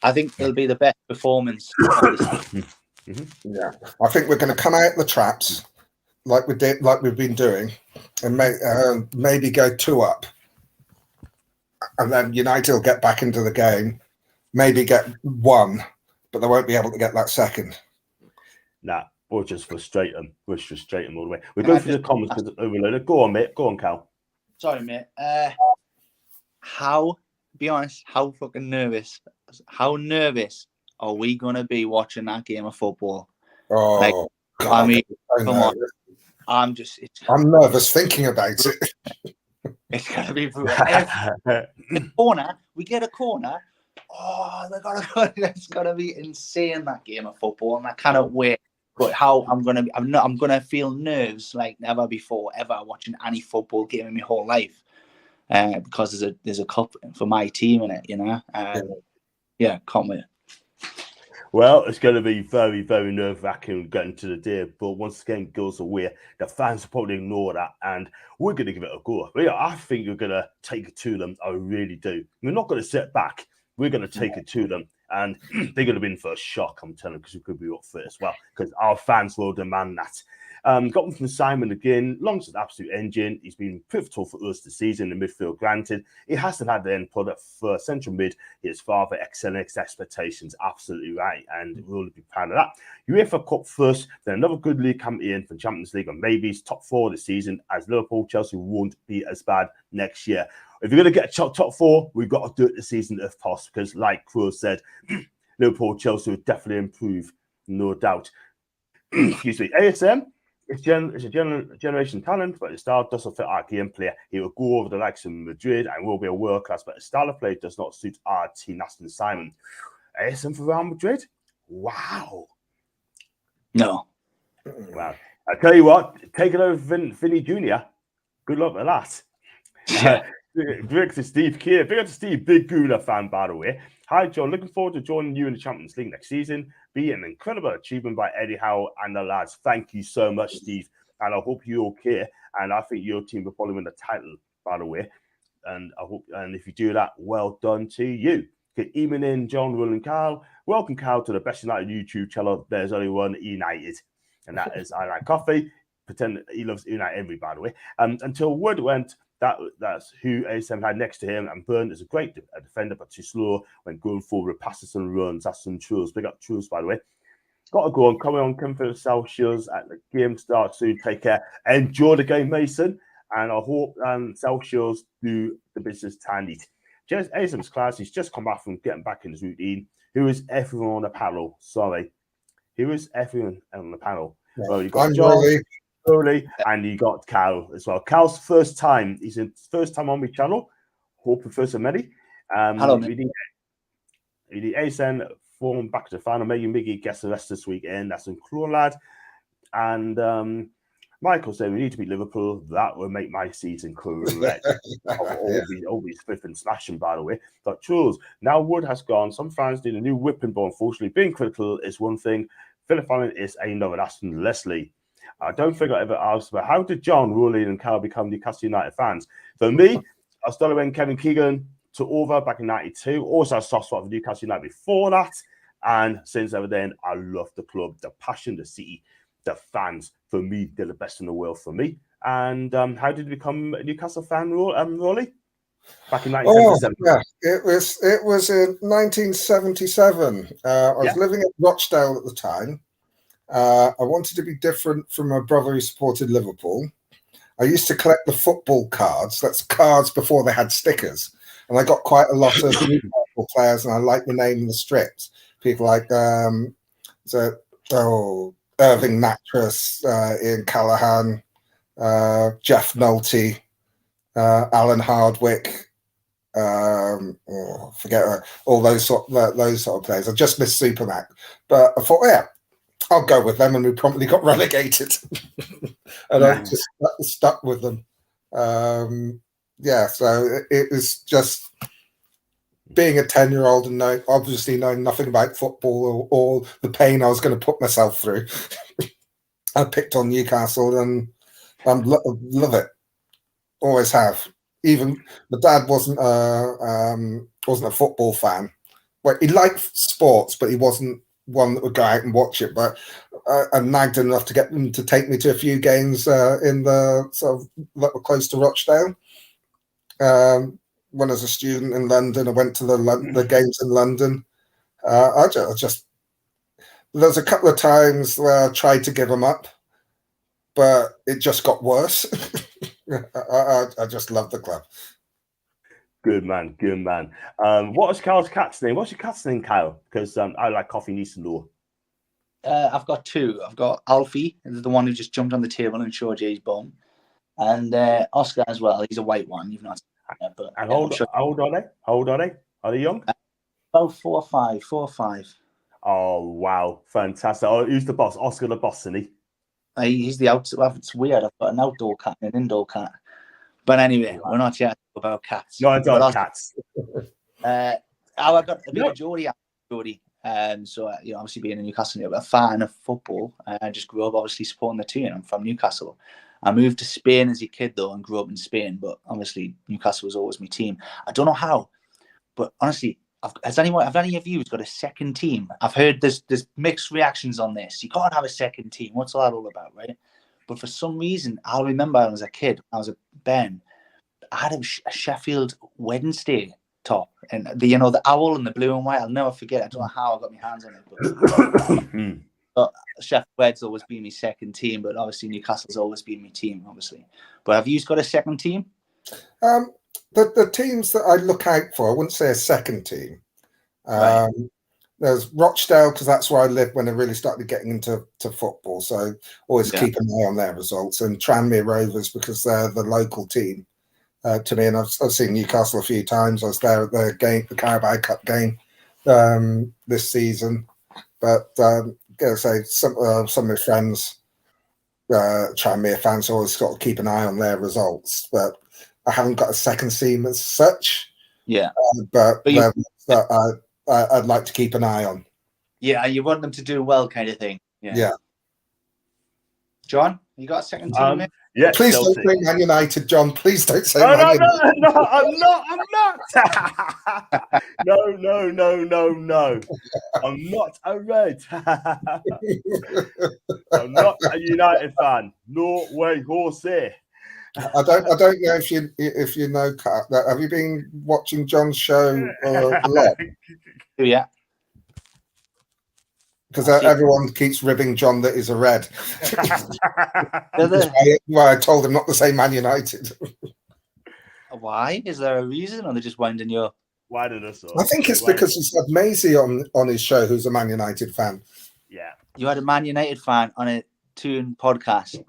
I think it'll be the best performance. Yeah, I think we're going to come out the traps like we've been doing, and maybe go 2 up, and then United will get back into the game, maybe get 1, but they won't be able to get that second. Nah, we'll just frustrate them. We'll frustrate them all the way. We'll go through the comments because overloaded. Go on, mate. Go on, Cal. Sorry, mate. Be honest, how fucking nervous? How nervous are we gonna be watching that game of football? Oh, like, God, I mean, come on. I'm nervous thinking about it. It's gonna be the corner. We get a corner. Oh, it's gonna be insane, that game of football, and I cannot wait. But how I'm gonna feel nerves like never before ever watching any football game in my whole life, because there's a cup for my team in it, you know. Yeah, can't wait. Well, it's going to be very, very nerve-wracking getting to the day, but once the game goes away, the fans will probably ignore that, and we're going to give it a go. But yeah, I think we're going to take it to them. I really do. We're not going to sit back. We're going to take it to them, and they're going to be in for a shock, I'm telling you, because we could be up for it as well, because our fans will demand that. Got one from Simon again. Long's an absolute engine. He's been pivotal for us this season in the midfield. Granted, he hasn't had the end product for central mid. His father exceeds expectations. Absolutely right, and we'll be proud of that. UEFA Cup first, then another good league campaign for Champions League, and maybe it's top 4 this season, as Liverpool, Chelsea won't be as bad next year. If you're going to get top 4, we've got to do it this season if possible, because like Crow said, Liverpool, Chelsea will definitely improve, no doubt. Excuse me. ASM. It's a generation talent, but his style doesn't fit our gameplay. He will go over the likes of Madrid and will be a world class, but his style of play does not suit our team. Aston Simon. ASM for Real Madrid? Wow. No. Well, I tell you what, take it over Vinny Jr. Good luck with that. Yeah. Big to Steve Keir. Big up to Steve, big Gooner fan, by the way. Hi, John. Looking forward to joining you in the Champions League next season. Be an incredible achievement by Eddie Howe and the lads. Thank you so much, Steve. And I hope you're okay. And I think your team will probably win the title, by the way. And I hope, and if you do that, well done to you. Good evening, John, Will, and Carl. Welcome, Carl, to the Best United YouTube channel. There's only one United, and that is I Like Coffee. pretend he loves Unai Emery, by the way. Until Wood went, that's who ASM had next to him. And Burn is a great defender, but too slow when going forward, passes and runs. That's some truths. Big up truths, by the way. Got to go on. Coming on, come for the Celsius at the game starts soon. Take care. Enjoy the game, Mason. And I hope Celsius do the business tandy. ASM's class. He's just come back from getting back in his routine. Who is everyone on the panel? Sorry. Who is everyone on the panel? Yeah. Well, you got John, Rolly, and you got Cal as well. Cal's first time. He's in first time on my channel. Hope Professor Medi. Hello, we need ASN form back to the final. Maybe Miggy gets the rest this weekend. That's in Claw Lad. And Michael said we need to beat Liverpool. That will make my season correct. Always fifth and smashing, by the way. But Charles, now Wood has gone. Some fans need a new whipping ball. Unfortunately, being critical is one thing. Philip Allen is another. That's from Leslie. I don't think I ever asked about how did John, Rolly, and Carl become Newcastle United fans? For me, I started when Kevin Keegan took over back in '92. Also, I soft spot for Newcastle United before that. And since ever then, I love the club, the passion, the city, the fans. For me, they're the best in the world for me. And how did you become a Newcastle fan, Rolly? Back in 1977. It was in 1977. I was living at Rochdale at the time. I wanted to be different from my brother who supported Liverpool. I used to collect the football cards. That's cards before they had stickers. And I got quite a lot of Newcastle players, and I liked the name in the strips. People like Irving Nattrass, Ian Callaghan, Jeff Nolte, Alan Hardwick. Forget all those sort of players. I just missed Supermac, but I thought, yeah, I'll go with them, and we promptly got relegated. And I just stuck with them. So it was just being a 10-year-old and obviously knowing nothing about football or the pain I was going to put myself through. I picked on Newcastle, and I love it. Always have. Even my dad wasn't a football fan. Well, he liked sports, but he wasn't one that would go out and watch it. But I nagged enough to get them to take me to a few games in the sort of that were close to Rochdale. When I was a student in London, I went to the games in London. I just there's a couple of times where I tried to give them up, but it just got worse. I just love the club. Good man, good man. What was Kyle's cat's name? What's your cat's name, Kyle? Because I like coffee needs to know. I've got two. I've got Alfie, the one who just jumped on the table and showed you his bum, and Oscar as well. He's a white one. You've not seen him, but and how old are they? How old are they? Are they young? About 4 or 5. Oh wow, fantastic! Oh, who's the boss? Oscar the boss, isn't he? He's the out. Well, it's weird. I've got an outdoor cat and an indoor cat. But anyway, we're not yet about cats. No, it's not cats. I got a bit of Geordie. So obviously being a Newcastle, a fan of football, I just grew up obviously supporting the Toon. I'm from Newcastle. I moved to Spain as a kid though, and grew up in Spain. But obviously Newcastle was always my team. I don't know how, but honestly, have any of you got a second team? I've heard there's mixed reactions on this. You can't have a second team. What's that all about, right? But for some reason, I remember when I was a kid, I was a Ben. I had a Sheffield Wednesday top, and the owl and the blue and white. I'll never forget. I don't know how I got my hands on it, but Sheffield Wed's always been my second team. But obviously Newcastle's always been my team, obviously. But have you got a second team? The teams that I look out for, I wouldn't say a second team. Right. There's Rochdale, because that's where I lived when I really started getting into football. So always keep an eye on their results. And Tranmere Rovers, because they're the local team to me. And I've seen Newcastle a few times. I was there at the Carabao Cup game this season. But say some of my friends, Tranmere fans, always got to keep an eye on their results. But I haven't got a second team as such. Yeah. But I'd like to keep an eye on. Yeah, you want them to do well, kind of thing. Yeah. John, You got a second team, mate? Yeah, Please Chelsea. don't say Man United, John. Please don't say No, Man United. no, I'm not. No. I'm not a Red. I'm not a United fan. No way, horsey. I don't know if you know. Have you been watching John's show a lot? Yeah. Because everyone keeps ribbing John that he's a Red. Why I told him not to say Man United. Why? Is there a reason, or they're just winding you up? Why did I? I think it's because he's had Maisie on his show, who's a Man United fan. Yeah. You had a Man United fan on a Toon podcast.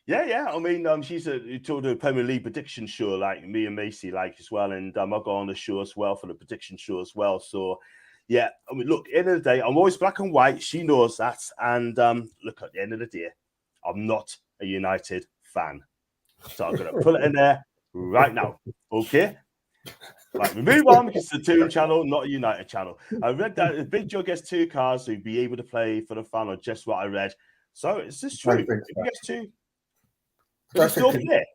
Yeah. I mean, she's told a Premier League prediction show, like me and Macy, like as well, and I'll go on the show as well for the prediction show as well. So, yeah, I mean, look, end of the day, I'm always black and white. She knows that, and look, at the end of the day, I'm not a United fan, so I'm gonna put it in there right now. Okay. Right, we move on because it's the Toon channel, not a United channel. I read that if Big Joe gets 2 cars, he'd be able to play for the final. Just what I read. So is this true? If he gets 2, he's still there.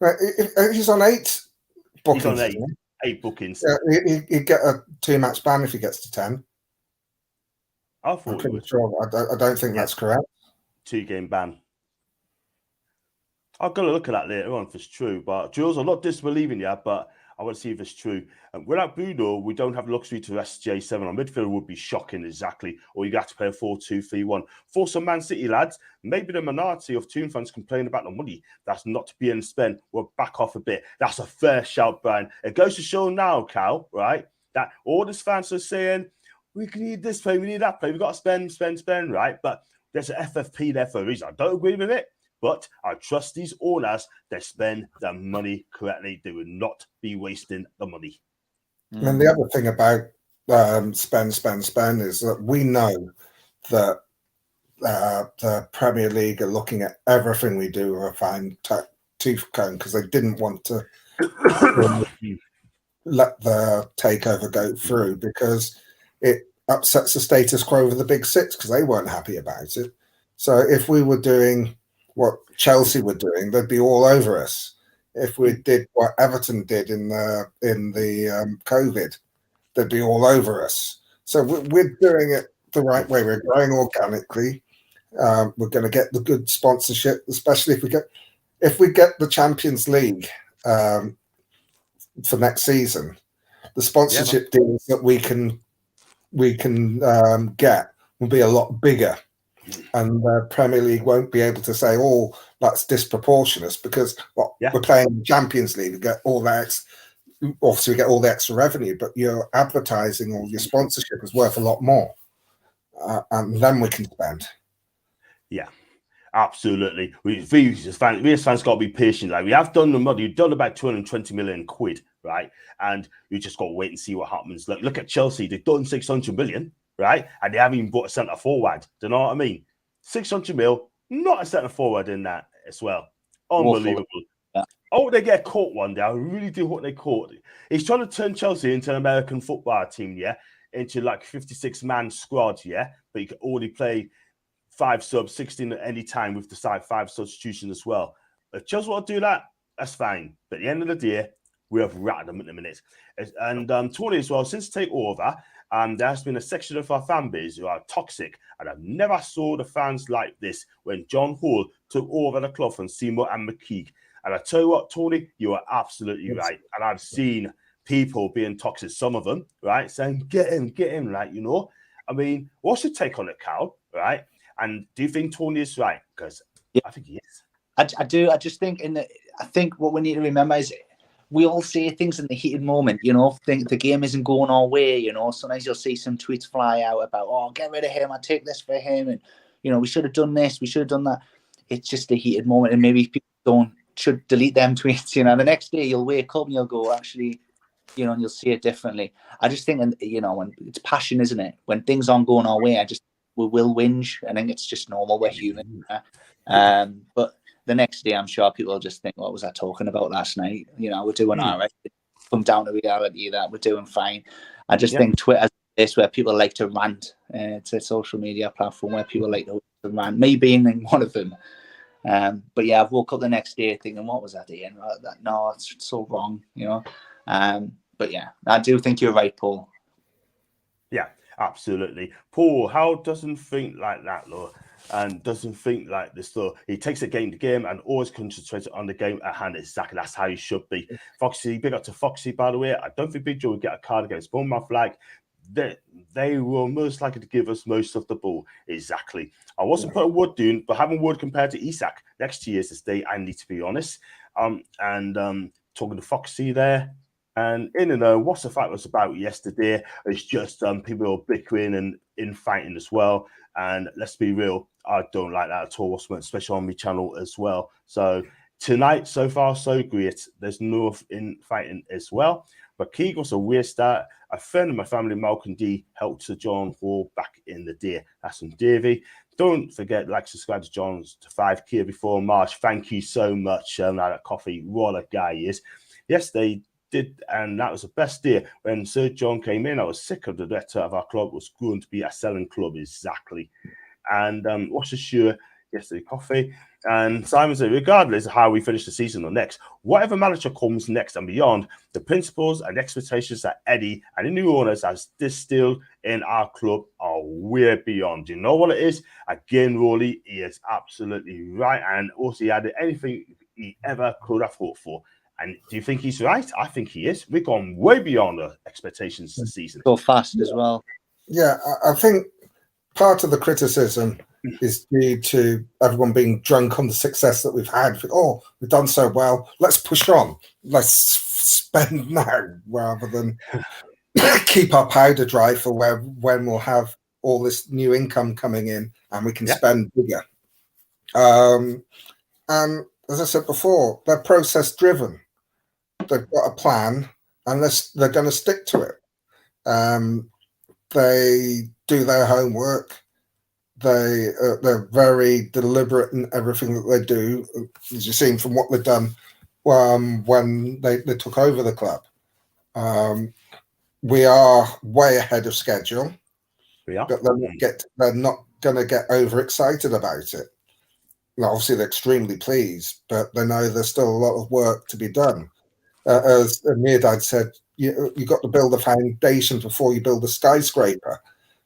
Right, he's on 8 bookings. He's on 8 bookings. He'd get a 2-match ban if he gets to 10. I thought he would. Sure. I don't think that's correct. 2-game ban. I've got to look at that later on if it's true. But Jules, I'm not disbelieving you, but I want to see if it's true. And without Bruno, we don't have the luxury to rest J7 on midfield. Would be shocking, exactly. Or you got to play a 4-2-3-1. For some Man City lads, maybe the minority of Toon fans complain about the money that's not being spent. We'll back off a bit. That's a fair shout, Brian. It goes to show now, Cal, right, that all these fans are saying, we need this play, we need that play. We've got to spend, right? But there's an FFP there for a reason. I don't agree with it. But I trust these owners, they spend their money correctly. They would not be wasting the money. And the other thing about spend is that we know that the Premier League are looking at everything we do with a fine tooth comb because they didn't want to let the takeover go through because it upsets the status quo of the big 6 because they weren't happy about it. So if we were doing what Chelsea were doing, they'd be all over us. If we did what Everton did in the COVID, they'd be all over us. So we're doing it the right way. We're growing organically. We're going to get the good sponsorship, especially if we get the Champions League for next season. The sponsorship deals that we can get will be a lot bigger. And the Premier League won't be able to say, "Oh, that's disproportionate," because we're playing Champions League. We get all that. Obviously, we get all the extra revenue, but your advertising or your sponsorship is worth a lot more, and then we can spend. Yeah, absolutely. We as fans got to be patient. Like we have done the money. You've done about 220 million quid, right? And you just got to wait and see what happens. Look at Chelsea. They've done 600 million. Right, and they haven't even bought a centre forward. Do you know what I mean? 600 mil, not a centre forward in that as well. Unbelievable. Yeah. Oh, they get caught one day. I really do hope they caught. He's trying to turn Chelsea into an American football team, into like 56-man squad, but you can only play 5 subs, 16 at any time with the side 5 substitutions as well. If Chelsea want to do that, that's fine. But at the end of the day, we have ratted them in a minute. And Tony as well, since takeover, there has been a section of our fan base who are toxic, and I've never saw the fans like this when John Hall took over the club from Seymour and McKeague. And I tell you what, Tony, you are absolutely right. And I've seen people being toxic, some of them, right, saying, get him, right, you know. I mean, what's your take on it, Cal, right? And do you think Tony is right? Because I think he is. I do. I just think I think what we need to remember is we all say things in the heated moment, you know, think the game isn't going our way, you know. Sometimes you'll see some tweets fly out about, oh, get rid of him, I take this for him, and, you know, we should have done this, we should have done that. It's just a heated moment, and maybe people should delete them tweets, you know. The next day you'll wake up and you'll go, actually, you know, and you'll see it differently. I just think, you know, when it's passion, isn't it? When things aren't going our way, we will whinge. I think it's just normal, we're human. But the next day, I'm sure people will just think, what was I talking about last night? You know, we're doing all right. Come down to reality that we're doing fine. I just think Twitter's place where people like to rant. It's a social media platform where people like to rant. Me being in one of them. But yeah, I've woke up the next day thinking, what was that, Ian? No, it's so wrong, you know. But yeah, I do think you're right, Paul. Yeah, absolutely. Paul, how doesn't think like that, though? And doesn't think like this, though. He takes it game to game and always concentrates on the game at hand. Exactly, that's how he should be. Foxy, big up to Foxy, by the way. I don't think Big Joe will get a card against Bournemouth. Like, they will most likely to give us most of the ball. Exactly. I wasn't putting Wood doing, but having Wood compared to Isak next year's this day, I need to be honest. Talking to Foxy there. And what's the fight was about yesterday? It's just people are bickering and infighting as well. And let's be real, I don't like that at all, especially on my channel as well. So tonight, so far, so great. There's no infighting as well. But Keeg was a weird start. A friend of my family, Malcolm D, helped to John Hall back in the day. That's from Davey. Don't forget, like, subscribe to John's to 5K before March. Thank you so much. That coffee, what a guy he is. Yes, they did, and that was the best day when Sir John came in. I was sick of the letter of our club was going to be a selling club, exactly. And what's the sure yesterday coffee? And Simon said, regardless of how we finish the season or next, whatever manager comes next and beyond, the principles and expectations that Eddie and the new owners has distilled in our club are way beyond. You know what it is? Again, Rolly, he is absolutely right. And also, he added anything he ever could have hoped for. And do you think he's right? I think he is. We've gone way beyond the expectations this season. So fast as well. Yeah, I think part of the criticism is due to everyone being drunk on the success that we've had. Oh, we've done so well. Let's push on. Let's spend now rather than keep our powder dry for when we'll have all this new income coming in and we can spend bigger. And as I said before, they're process driven. They've got a plan and they're going to stick to it. They do their homework. They're very deliberate in everything that they do, as you've seen from what they've done when they took over the club. We are way ahead of schedule, but they're not going to get overexcited about it. Now, obviously, they're extremely pleased, but they know there's still a lot of work to be done. As Mirdad said, you got to build a foundation before you build a skyscraper.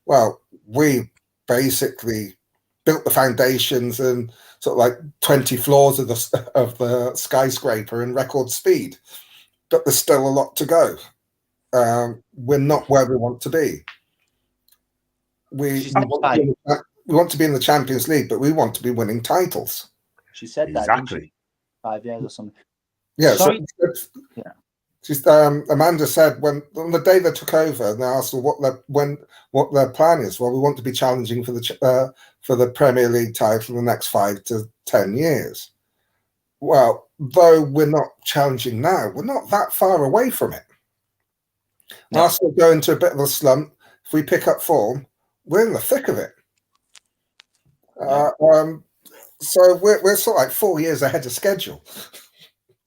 Well, we basically built the foundations and sort of like 20 floors of the skyscraper in record speed, but there's still a lot to go. We're not where we want to be. We want to be in the Champions League, but we want to be winning titles. She said that, exactly. Didn't she? 5 years or something. Yeah. Amanda said on the day they took over, and they asked her what their plan is. Well, we want to be challenging for the Premier League title in the next 5 to 10 years. Well, though we're not challenging now, we're not that far away from it. No. Arsenal go into a bit of a slump. If we pick up form, we're in the thick of it. So we're sort of like 4 years ahead of schedule.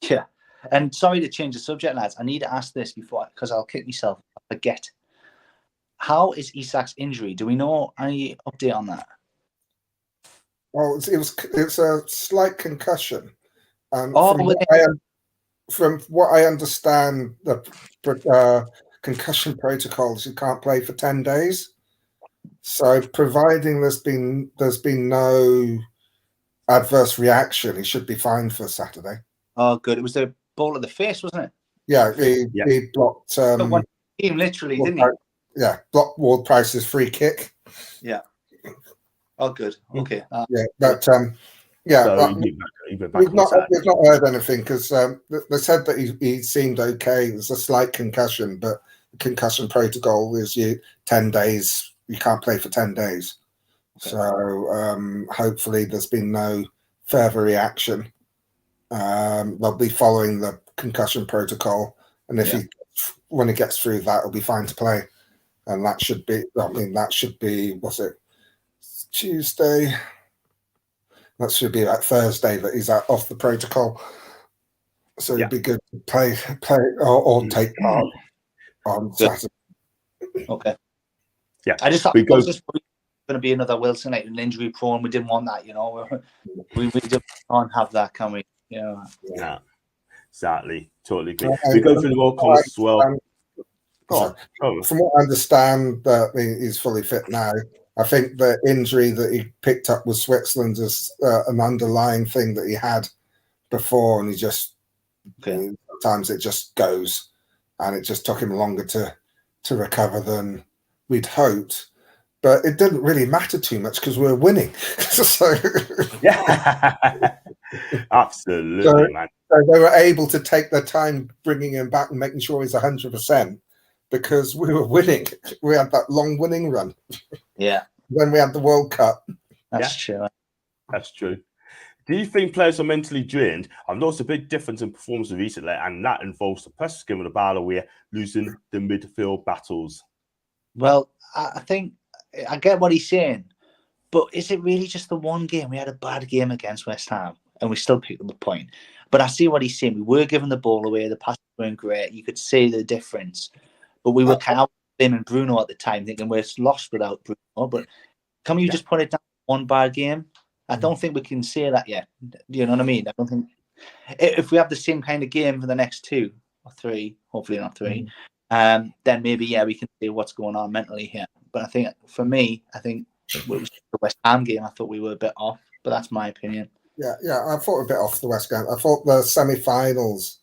Yeah. And sorry to change the subject, lads. I need to ask this before, because I'll kick myself. I forget. How is Isak's injury? Do we know any update on that? Well, it's a slight concussion. From what I understand, the concussion protocols, you can't play for 10 days. So, providing there's been no adverse reaction, he should be fine for Saturday. Oh, good. It was the ball of the face, wasn't it? Yeah, he blocked. One team, literally, didn't he? Yeah, blocked Ward Price's free kick. Yeah. Oh, good. Okay. We've not heard anything because they said that he seemed okay. It was a slight concussion, but the concussion protocol is 10 days. You can't play for 10 days. Okay. So hopefully there's been no further reaction. They'll be following the concussion protocol, and when he gets through that, he'll be fine to play. And that should be, what's it, Tuesday? That should be like Thursday that he's off the protocol. So it'd be good to play or take part on Saturday. Okay. Yeah, I just thought it was just going to be another Wilson, like an injury prone. We didn't want that, you know. We just can't have that, can we? Yeah. Yeah, exactly. Totally agree. We go through the World comments as well. From what I understand, that he's fully fit now. I think the injury that he picked up with Switzerland is an underlying thing that he had before, and he just sometimes it just goes, and it just took him longer to recover than we'd hoped. But it didn't really matter too much because we were winning. So yeah, absolutely, man. So they were able to take their time bringing him back and making sure he's 100% because we were winning. We had that long winning run. Yeah. Then we had the World Cup. That's true. That's true. Do you think players are mentally drained? I've noticed a big difference in performance recently, and that involves the press giving the ball away, losing the midfield battles. Well, I think I get what he's saying, but is it really just the one game? We had a bad game against West Ham, and we still picked up a point. But I see what he's saying. We were giving the ball away. The passes weren't great. You could see the difference. But we were kind of blaming Bruno at the time, thinking we're lost without Bruno. But can we just put it down to one bad game? I don't think we can say that yet. You know what I mean? I don't think if we have the same kind of game for the next 2 or 3, hopefully not 3, then maybe we can see what's going on mentally here. But I think for me, it was the West Ham game. I thought we were a bit off, but that's my opinion. Yeah, I thought a bit off the West Ham. I thought the semi-finals,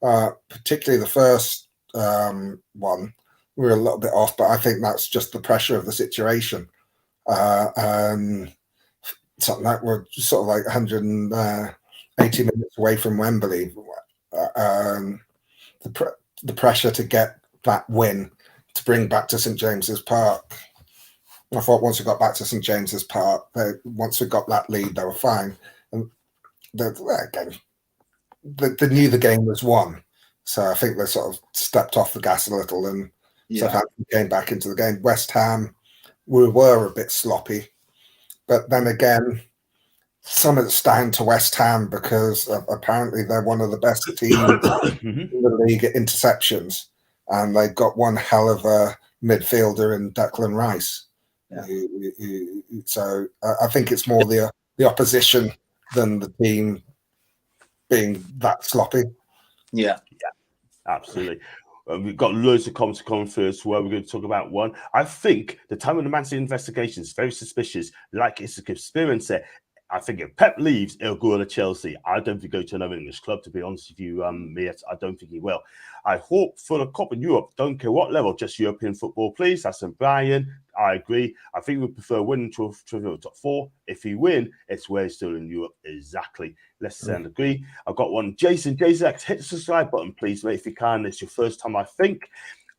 particularly the first one, we were a little bit off, but I think that's just the pressure of the situation. Something like we're sort of like 180 minutes away from Wembley. The pressure to get that win, to bring back to St James's Park. I thought once we got back to St James's Park, once we got that lead, they were fine. And they knew the game was won. So I think they sort of stepped off the gas a little and Southampton came back into the game. West Ham, we were a bit sloppy. But then again, some of it's down to West Ham because apparently they're one of the best teams in the league at interceptions. And they've got one hell of a midfielder in Declan Rice. Yeah. So I think it's more the opposition than the team being that sloppy. Yeah, absolutely. We've got loads of comments to come first where we're going to talk about one. I think the time of the Man City investigation is very suspicious. Like it's a conspiracy. I think if Pep leaves, he'll go to Chelsea. I don't think he'll go to another English club, to be honest with you, mate. I don't think he will. I hope for the Cup in Europe, don't care what level, just European football, please. That's from Brian. I agree. I think we prefer winning to top 4. If he win, it's where he's still in Europe. Exactly. Let's agree. I've got one. Jason, hit the subscribe button, please, mate, if you can. It's your first time, I think.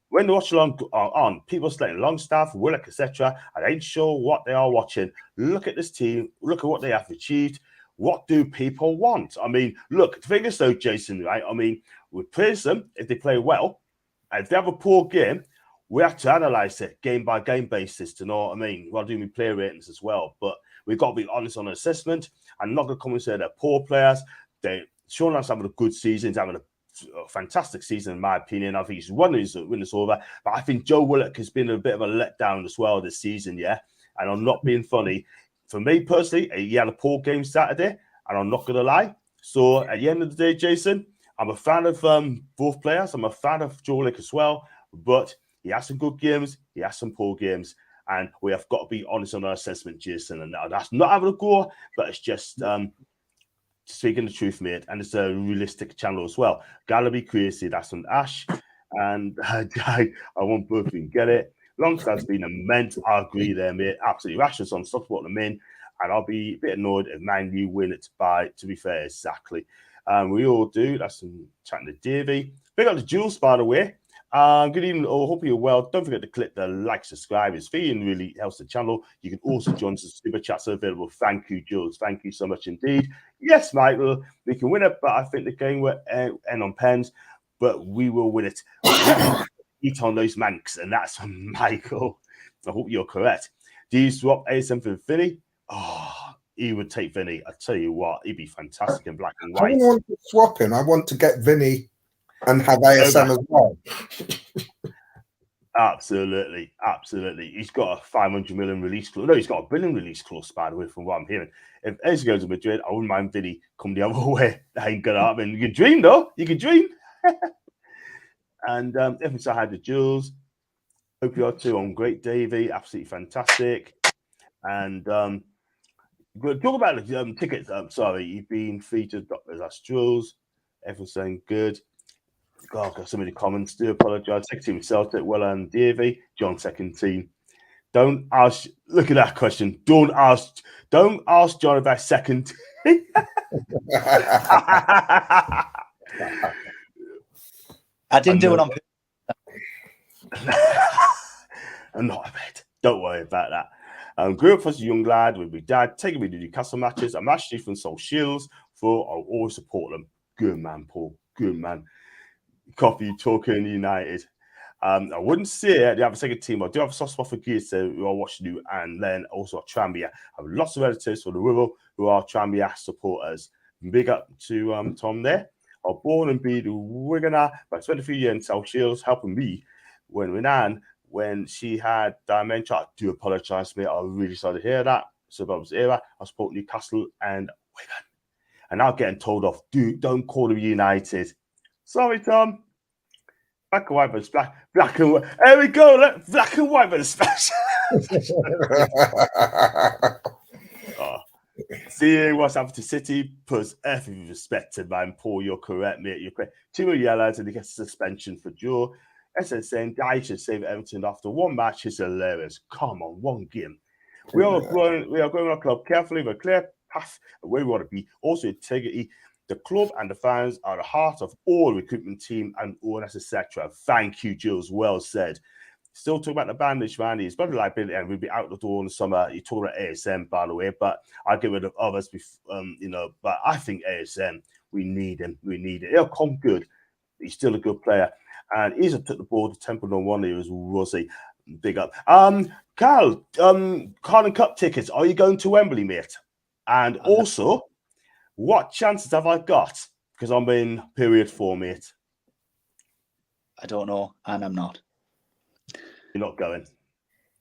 When they watch along on, people selecting Longstaff, Willock, etc., I ain't sure what they are watching. Look at this team. Look at what they have achieved. What do people want? I mean, look, the thing is though, Jason, right? I mean, we praise them if they play well. And if they have a poor game, we have to analyse it game by game basis to know what I mean. We're doing player ratings as well. But we've got to be honest on assessment. I'm not going to come and say they're poor players. Sean us having a good season, he's having a fantastic season, in my opinion. I think he's won this over. But I think Joe Willock has been a bit of a letdown as well this season, yeah? And I'm not being funny. For me personally, he had a poor game Saturday, and I'm not going to lie. So at the end of the day, Jason, I'm a fan of both players. I'm a fan of Joe Willock as well. But he has some good games. He has some poor games. And we have got to be honest on our assessment, Jason. And that's not having a go, but it's just speaking the truth, mate. And it's a realistic channel as well. Gotta be crazy. That's from Ash. And I want both of you to get it. Longstaff's been immense. I agree there, mate. Absolutely rational. So I'm stuck what them in. And I'll be a bit annoyed if Man U win it by, to be fair, exactly. We all do. That's some chatting to Davey. Big up to Jules, by the way. Good evening. Oh, hope you're well. Don't forget to click the like, subscribe. It's free and really helps the channel. You can also join us. Super chats are available. Thank you, Jules. Thank you so much indeed. Yes, Michael, we can win it, but I think the game will end on pens, but we will win it. Eat on those manx, and that's from Michael. I hope you're correct. Do you swap ASM for Vinny? Oh, he would take Vinny. I tell you what, he'd be fantastic in black and white. I don't want to swap him. I want to get Vinny and have ASM as well. Absolutely, absolutely. He's got a 500 million release clause. No, he's got a billion release clause, by the way, from what I'm hearing. If Eze goes to Madrid, I wouldn't mind Vinny come the other way. That ain't gonna happen. You can dream, though. You can dream. And if I had the Jules, hope you are too on great, Davey. Absolutely fantastic. And we'll talk about the tickets. Sorry, you've been featured. That's Jules. Everyone's saying good. God, got so many comments. Do apologise. Second team Celtic. Well done, Davey. John, second team. Don't ask. Look at that question. Don't ask John about second team. I didn't do it on purpose. I'm not a bit. Don't worry about that. Grew up as a young lad with my dad, taking me to Newcastle matches. I'm actually from South Shields, for I'll always support them. Good man, Paul. Good man. Coffee talking United. I wouldn't say they have a second team. I do have a soft spot for kids who are watching you, and then also Tranmere. I have lots of relatives for the Wirral who are Tranmere supporters. Big up to Tom there. I was born and bred Wiganer, but 23 years in South Shields, helping me when she had dementia. I do apologise, mate. I'm really sorry to hear that. So that was era. I support Newcastle and Wigan. And now getting told off, don't call them United. Sorry, Tom. Black and white, but black and white. There we go. Black and white, but it's special. Seeing what's happened to City puts every respect to man. Paul, you're correct, mate. You're correct. 2 more yellows and he gets a suspension for Joe. Essence saying guys should save Everton after one match is hilarious. Come on, one game. We are growing our club carefully with a clear path where we want to be. Also integrity. The club and the fans are the heart of all recruitment team and owners, etc. Thank you, Jules. Well said. Still talking about the bandage, man. He's got a liability and we'll be out the door in the summer. You talk about ASM, by the way, but I'll get rid of others, but I think ASM, we need him. We need it. He'll come good. He's still a good player. And Isak took the ball to Temple on one. He was Rossi. Big up. Carl, Carling Cup tickets. Are you going to Wembley, mate? And also, what chances have I got? Because I'm in period 4, mate. I don't know, and I'm not. You're not going?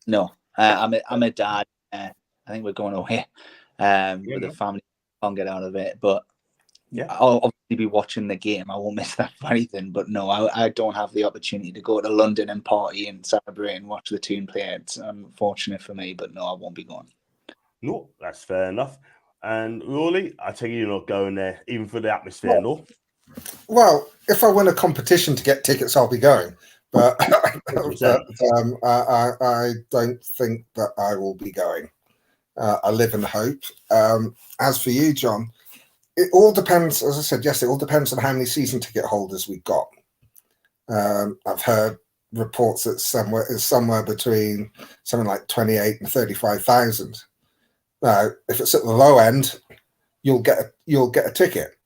No. I'm a dad. I think we're going away with the family. Can't get out of it, but yeah, I'll obviously be watching the game. I won't miss that for anything. But no, I don't have the opportunity to go to London and party and celebrate and watch the Toon play. It's unfortunate for me, but no, I won't be going. No, that's fair enough. And Rolly, I tell you, you're not going there, even for the atmosphere, no? Well, if I win a competition to get tickets, I'll be going. But I don't think that I will be going. I live in hope. As for you, John, it all depends, as I said yesterday, it all depends on how many season ticket holders we've got. I've heard reports that somewhere between something like 28 and 35,000. Now, if it's at the low end, you'll get a ticket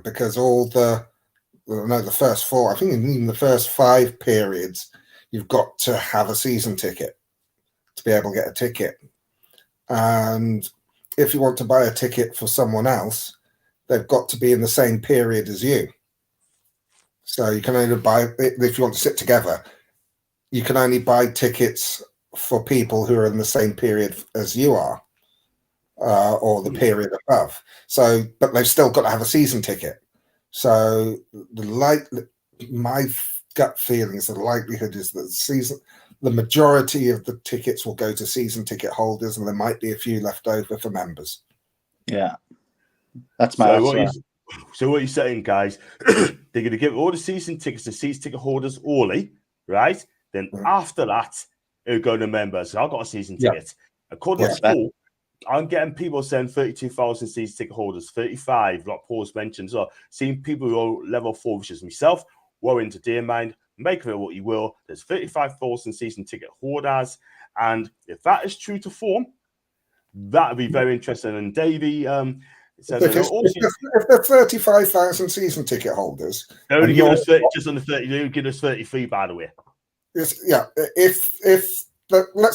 because the first 4, I think even the first 5 periods, you've got to have a season ticket to be able to get a ticket. And if you want to buy a ticket for someone else, they've got to be in the same period as you. So you can only buy, if you want to sit together, you can only buy tickets for people who are in the same period as you are, or the period above. So, but they've still got to have a season ticket. So my gut feeling is the likelihood is that the majority of the tickets will go to season ticket holders, and there might be a few left over for members. Yeah, that's my answer. So what you're saying, guys, they're going to give all the season tickets to season ticket holders only, right? Then after that, it'll go to members. So I've got a season ticket. According to Paul, I'm getting people saying 32,000 season ticket holders, 35, like Paul's mentioned. So seeing people who are level 4, which is myself, were into dear mind, make of it what you will. There's 35,000 season ticket holders. And if that is true to form, that would be very interesting. And Davey said if they're 35,000 season ticket holders, they're only giving us 30, just under 30, they're giving us 33, by the way. Let's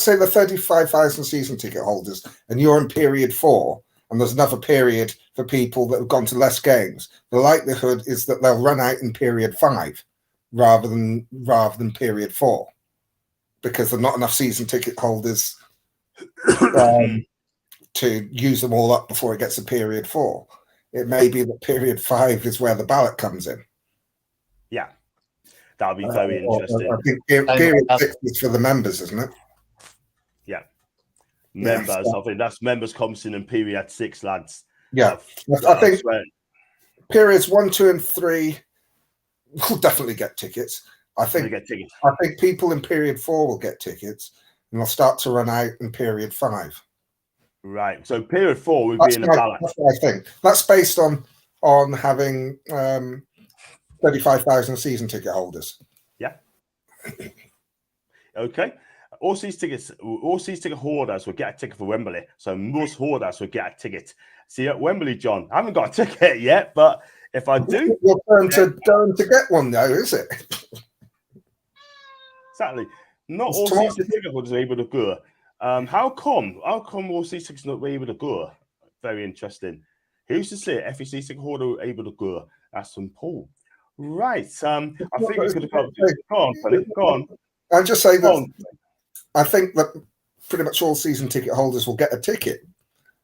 say the 35,000 season ticket holders, and you're in period 4, and there's another period for people that have gone to less games, the likelihood is that they'll run out in period 5. rather than period 4, because there are not enough season ticket holders to use them all up before it gets to period 4. It may be that period 5 is where the ballot comes in. Yeah, that'll be very interesting. I think period 6 is for the members, isn't it? Yeah, members. Yeah, so I think that's members comes in period 6, lads. Yeah, I think periods 1, 2, and 3 will definitely get tickets. I think people in period 4 will get tickets, and they'll start to run out in period 5. Right. So period 4 would be in the balance. That's what I think. That's based on having 35,000 season ticket holders. Yeah. Okay. All season ticket holders will get a ticket for Wembley. So most holders will get a ticket. See, at Wembley, John, I haven't got a ticket yet, but if I do, you're going to get one, though, is it? Exactly. Not all season ticket holders are able to go. How come all season tickets not able to go? Very interesting. Who's to say FEC ticket holder were able to go? That's from Paul. Right. I think we could have go on. I'll just say that I think that pretty much all season ticket holders will get a ticket,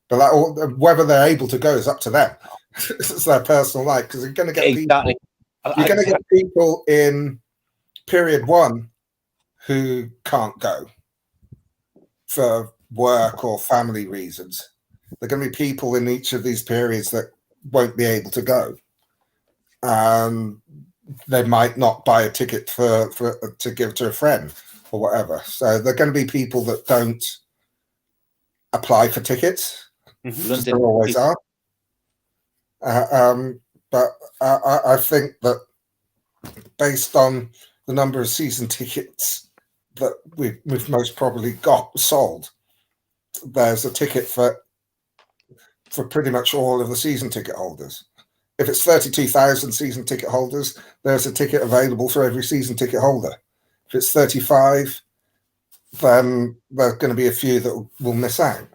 but whether they're able to go is up to them. It's their personal life, because you're going to get people. You're going to get people in period 1 who can't go for work or family reasons. There are going to be people in each of these periods that won't be able to go. They might not buy a ticket to give to a friend or whatever. So there are going to be people that don't apply for tickets. Mm-hmm. There always are. But I think that based on the number of season tickets that we've most probably got sold, there's a ticket for pretty much all of the season ticket holders. If it's 32,000 season ticket holders, there's a ticket available for every season ticket holder. If it's 35, then there's going to be a few that will miss out.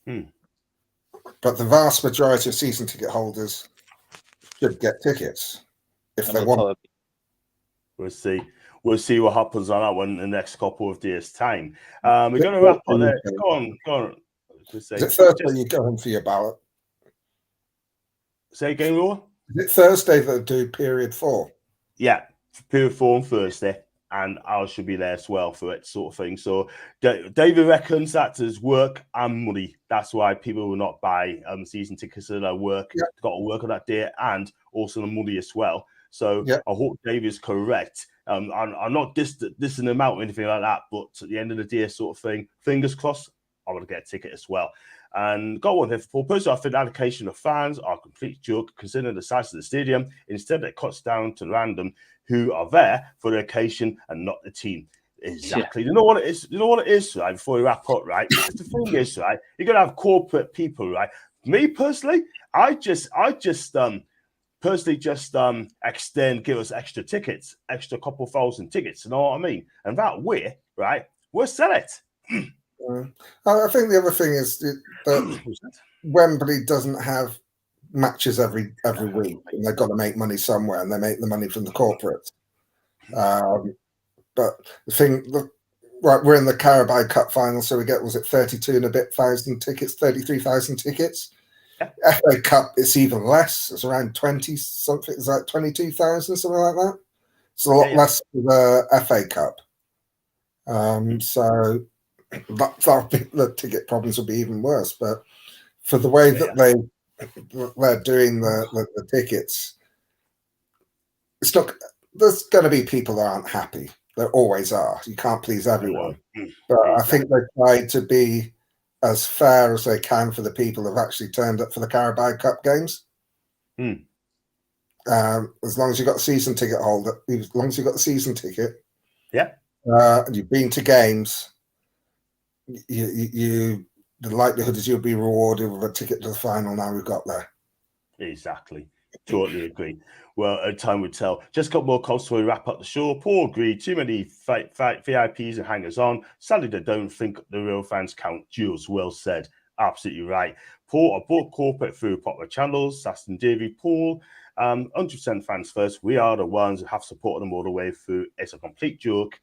But the vast majority of season ticket holders should get tickets if they want. We'll see. We'll see what happens on that one in the next couple of days' time. We're going to wrap up there. Go on. Is it Thursday you go in for your ballot? Say again, Laura? Is it Thursday that do period 4? Yeah, period 4 on Thursday, and I should be there as well for it, sort of thing. So David reckons that is work and money. That's why people will not buy season tickets to their work. Yeah. Got to work on that day, and also the money as well. So I hope David is correct. I'm not dissing them out or anything like that, but at the end of the day, sort of thing, fingers crossed, I want to get a ticket as well. And got one here for personal. I think allocation of fans are a complete joke considering the size of the stadium. Instead, it cuts down to random who are there for the occasion and not the team. Exactly. Yeah. You know what it is? You know what it is, right? Before we wrap up, right? The thing is, right? You're gonna have corporate people, right? Me personally, I just extend, give us extra tickets, extra couple thousand tickets. You know what I mean? And that way, right? We'll sell it. I think the other thing is that Wembley doesn't have matches every week, and they've got to make money somewhere, and they make the money from the corporates. But the thing, right, we're in the Carabao Cup final, so we get, was it 32 and a bit thousand tickets, 33,000 tickets? Yeah. FA Cup, it's even less. It's around 20 something. It's like 22,000, something like that. It's a lot less for the FA Cup. So the ticket problems will be even worse. But for the way that they're doing the tickets, it's not. There's going to be people that aren't happy. There always are. You can't please everyone. But I think they try to be as fair as they can for the people who've actually turned up for the Carabao Cup games. As long as you've got a season ticket holder, as long as you've got the season ticket, and you've been to games, the likelihood is you'll be rewarded with a ticket to the final. Now we've got there. Exactly. Totally agree. Well, time would tell. Just got more calls before we wrap up the show. Paul agreed. Too many VIPs and hangers on. Sadly, they don't think the real fans count. Jules, well said. Absolutely right. Paul, I bought corporate through proper channels. Aston Davy, Paul, 100% fans first. We are the ones who have supported them all the way through. It's a complete joke,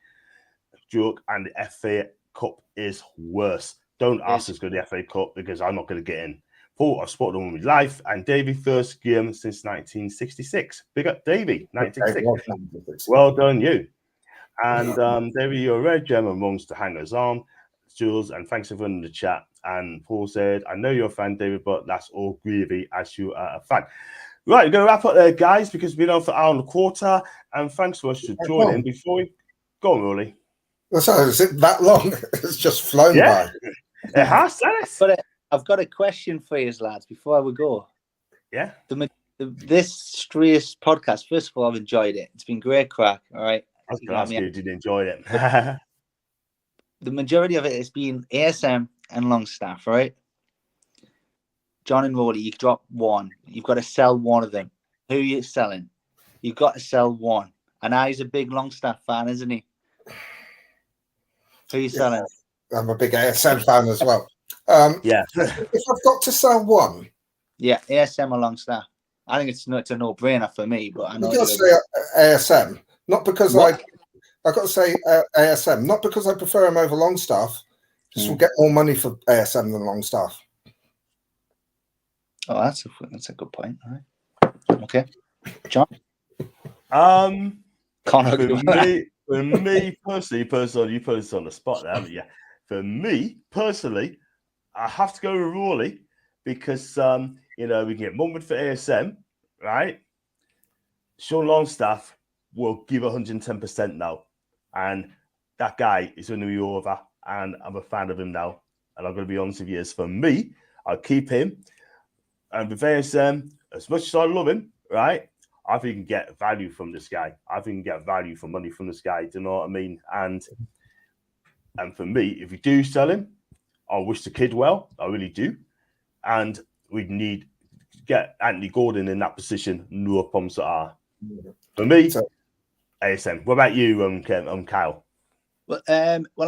and the FA Cup is worse. Don't ask us to go to the FA Cup because I'm not going to get in. Paul, I've supported them with life, and Davy first game since 1966. Big up, Davy, 1966. Well done, you. And Davy, you're a rare gem amongst the hangers on. Jules, and thanks everyone in the chat. And Paul said, I know you're a fan, David, but that's all gravy as you are a fan. Right, we're going to wrap up there, guys, because we've been on for an hour and a quarter. And thanks so much for joining. Before we go on, Rolly. Well, so is it that long? It's just flown by. It has, Dennis. But I've got a question for you, lads, before we go. Yeah. This Strays podcast, first of all, I've enjoyed it. It's been great crack, all right? I was going to ask you, did you enjoy it? The majority of it has been ASM and Longstaff, right? John and Rolly, you drop one. You've got to sell one of them. Who are you selling? You've got to sell one. And now he's a big Longstaff fan, isn't he? Who are you selling? I'm a big ASM fan as well. Yeah. If I've got to sell one. Yeah, ASM or Longstaff. I think it's a no-brainer for me, but I know. I've got to say ASM, not because I've got to say ASM, not because I prefer him over Longstaff. Just will get more money for ASM than Longstaff. Oh, that's a good point. All right. Okay, John. For me personally, you put us on the spot there, haven't you? For me personally, I have to go with Rolly because we can get Mumford for ASM, right? Sean Longstaff will give 110% now. And that guy is going to be over, and I'm a fan of him now. And I'm going to be honest with you, as for me, I'll keep him. And with ASM, as much as I love him, right, I think you can get value from this guy. I think you can get value for money from this guy. Do you know what I mean? And for me, if you do sell him, I wish the kid well. I really do. And we need to get Anthony Gordon in that position. No problems at all. For me, ASM. What about you, Kyle? Well,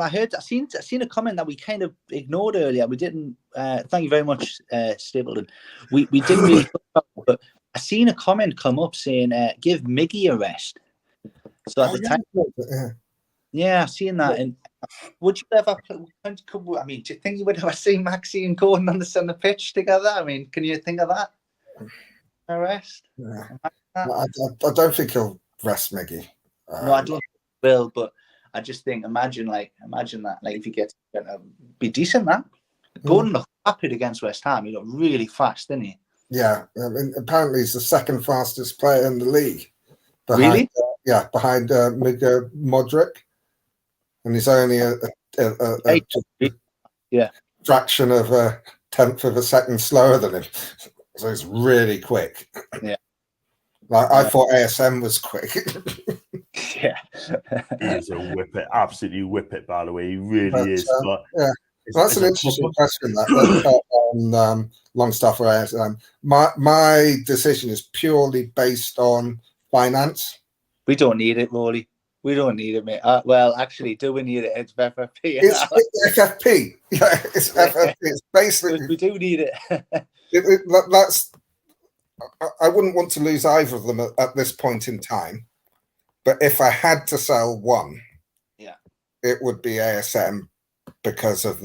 I seen a comment that we kind of ignored earlier. We didn't. Thank you very much, Stapleton. We didn't really talk about it, but I seen a comment come up saying, "Give Miggy a rest." So at the time, yeah, I've seen that. And would you ever? I mean, do you think you would ever see Maxi and Gordon on the pitch together? I mean, can you think of that? A rest? Yeah. I don't think he'll rest Miggy. No, I don't think he will, but I just think, imagine that, like if he gets be decent, that Gordon looked rapid against West Ham. He looked really fast, didn't he? Yeah, I mean, apparently he's the second fastest player in the league. Really? Behind Modric, and he's only a fraction of a tenth of a second slower than him. So he's really quick. Yeah. Like I thought ASM was quick. Yeah. He's a whippet, absolutely whippet, by the way. He really is. But yeah. That's an interesting question, that on Longstaff or ASM. My decision is purely based on finance. We don't need it, Rolly. We don't need it, mate. Well, actually, do we need it? It's FFP. It's FFP. Yeah, it's FFP. It's basically we do need it. That's. I wouldn't want to lose either of them at this point in time. But if I had to sell one, it would be ASM because of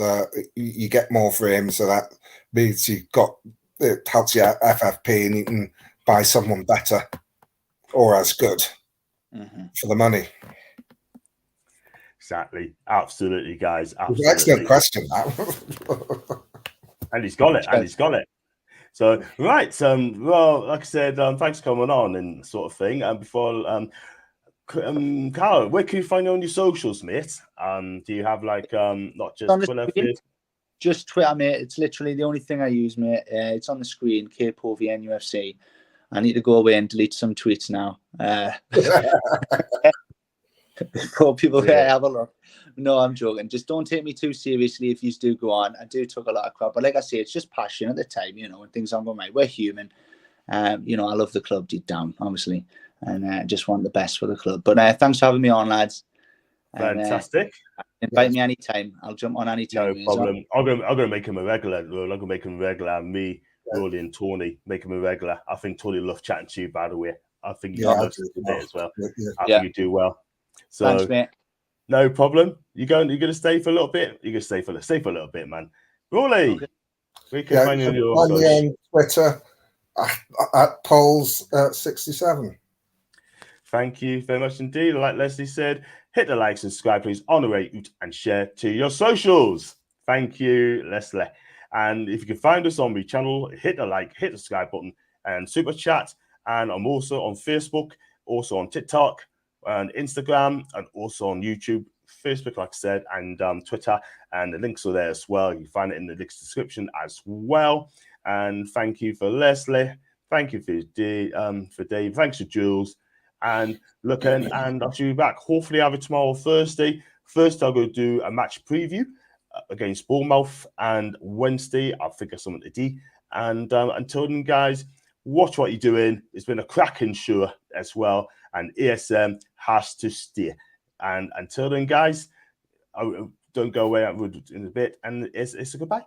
you get more for him, so that means it helps you out FFP and you can buy someone better or as good for the money. Exactly, absolutely, guys. Absolutely. Excellent question, that. And he's got it. So right, well, like I said, thanks for coming on and sort of thing. And before, Carl, where can you find you on your socials, mate? Do you have like not just Twitter? Just Twitter, mate. It's literally the only thing I use, mate. It's on the screen. KPOV Nufc. I need to go away and delete some tweets now. Before people have a look. No, I'm joking. Just don't take me too seriously if you do go on. I do talk a lot of crap, but like I say, it's just passion at the time, when things aren't going right. We're human. I love the club deep down, obviously, and just want the best for the club. But thanks for having me on, lads. Fantastic. Invite me anytime. I'll jump on anytime. No problem. I'm gonna make him a regular. I'm gonna make him a regular. Me, Rolly, and Tony make him a regular. I think Tony loves chatting to you. By the way, I think you love it as well. I think you do well. So thanks, mate. No problem. You're gonna stay for a little bit. You're gonna stay for a little bit, man. Rolly, Okay. we can find you on Twitter at polls67. Thank you very much indeed. Like Leslie said, hit the like, subscribe, please, on the rate, and share to your socials. Thank you, Leslie. And if you can find us on the channel, hit the like, hit the subscribe button, and super chat. And I'm also on Facebook, also on TikTok, and Instagram, and also on YouTube, Facebook, like I said, and Twitter. And the links are there as well. You can find it in the links description as well. And thank you for Leslie. Thank you for Dave. Thanks to Jules. And looking, and I'll see you back. Hopefully, either tomorrow or Thursday. First, I'll go do a match preview against Bournemouth, and Wednesday, I'll figure something to do. And until then, guys, watch what you're doing. It's been a cracking show as well, and ASM has to stay. And until then, guys, don't go away in a bit, and it's a goodbye.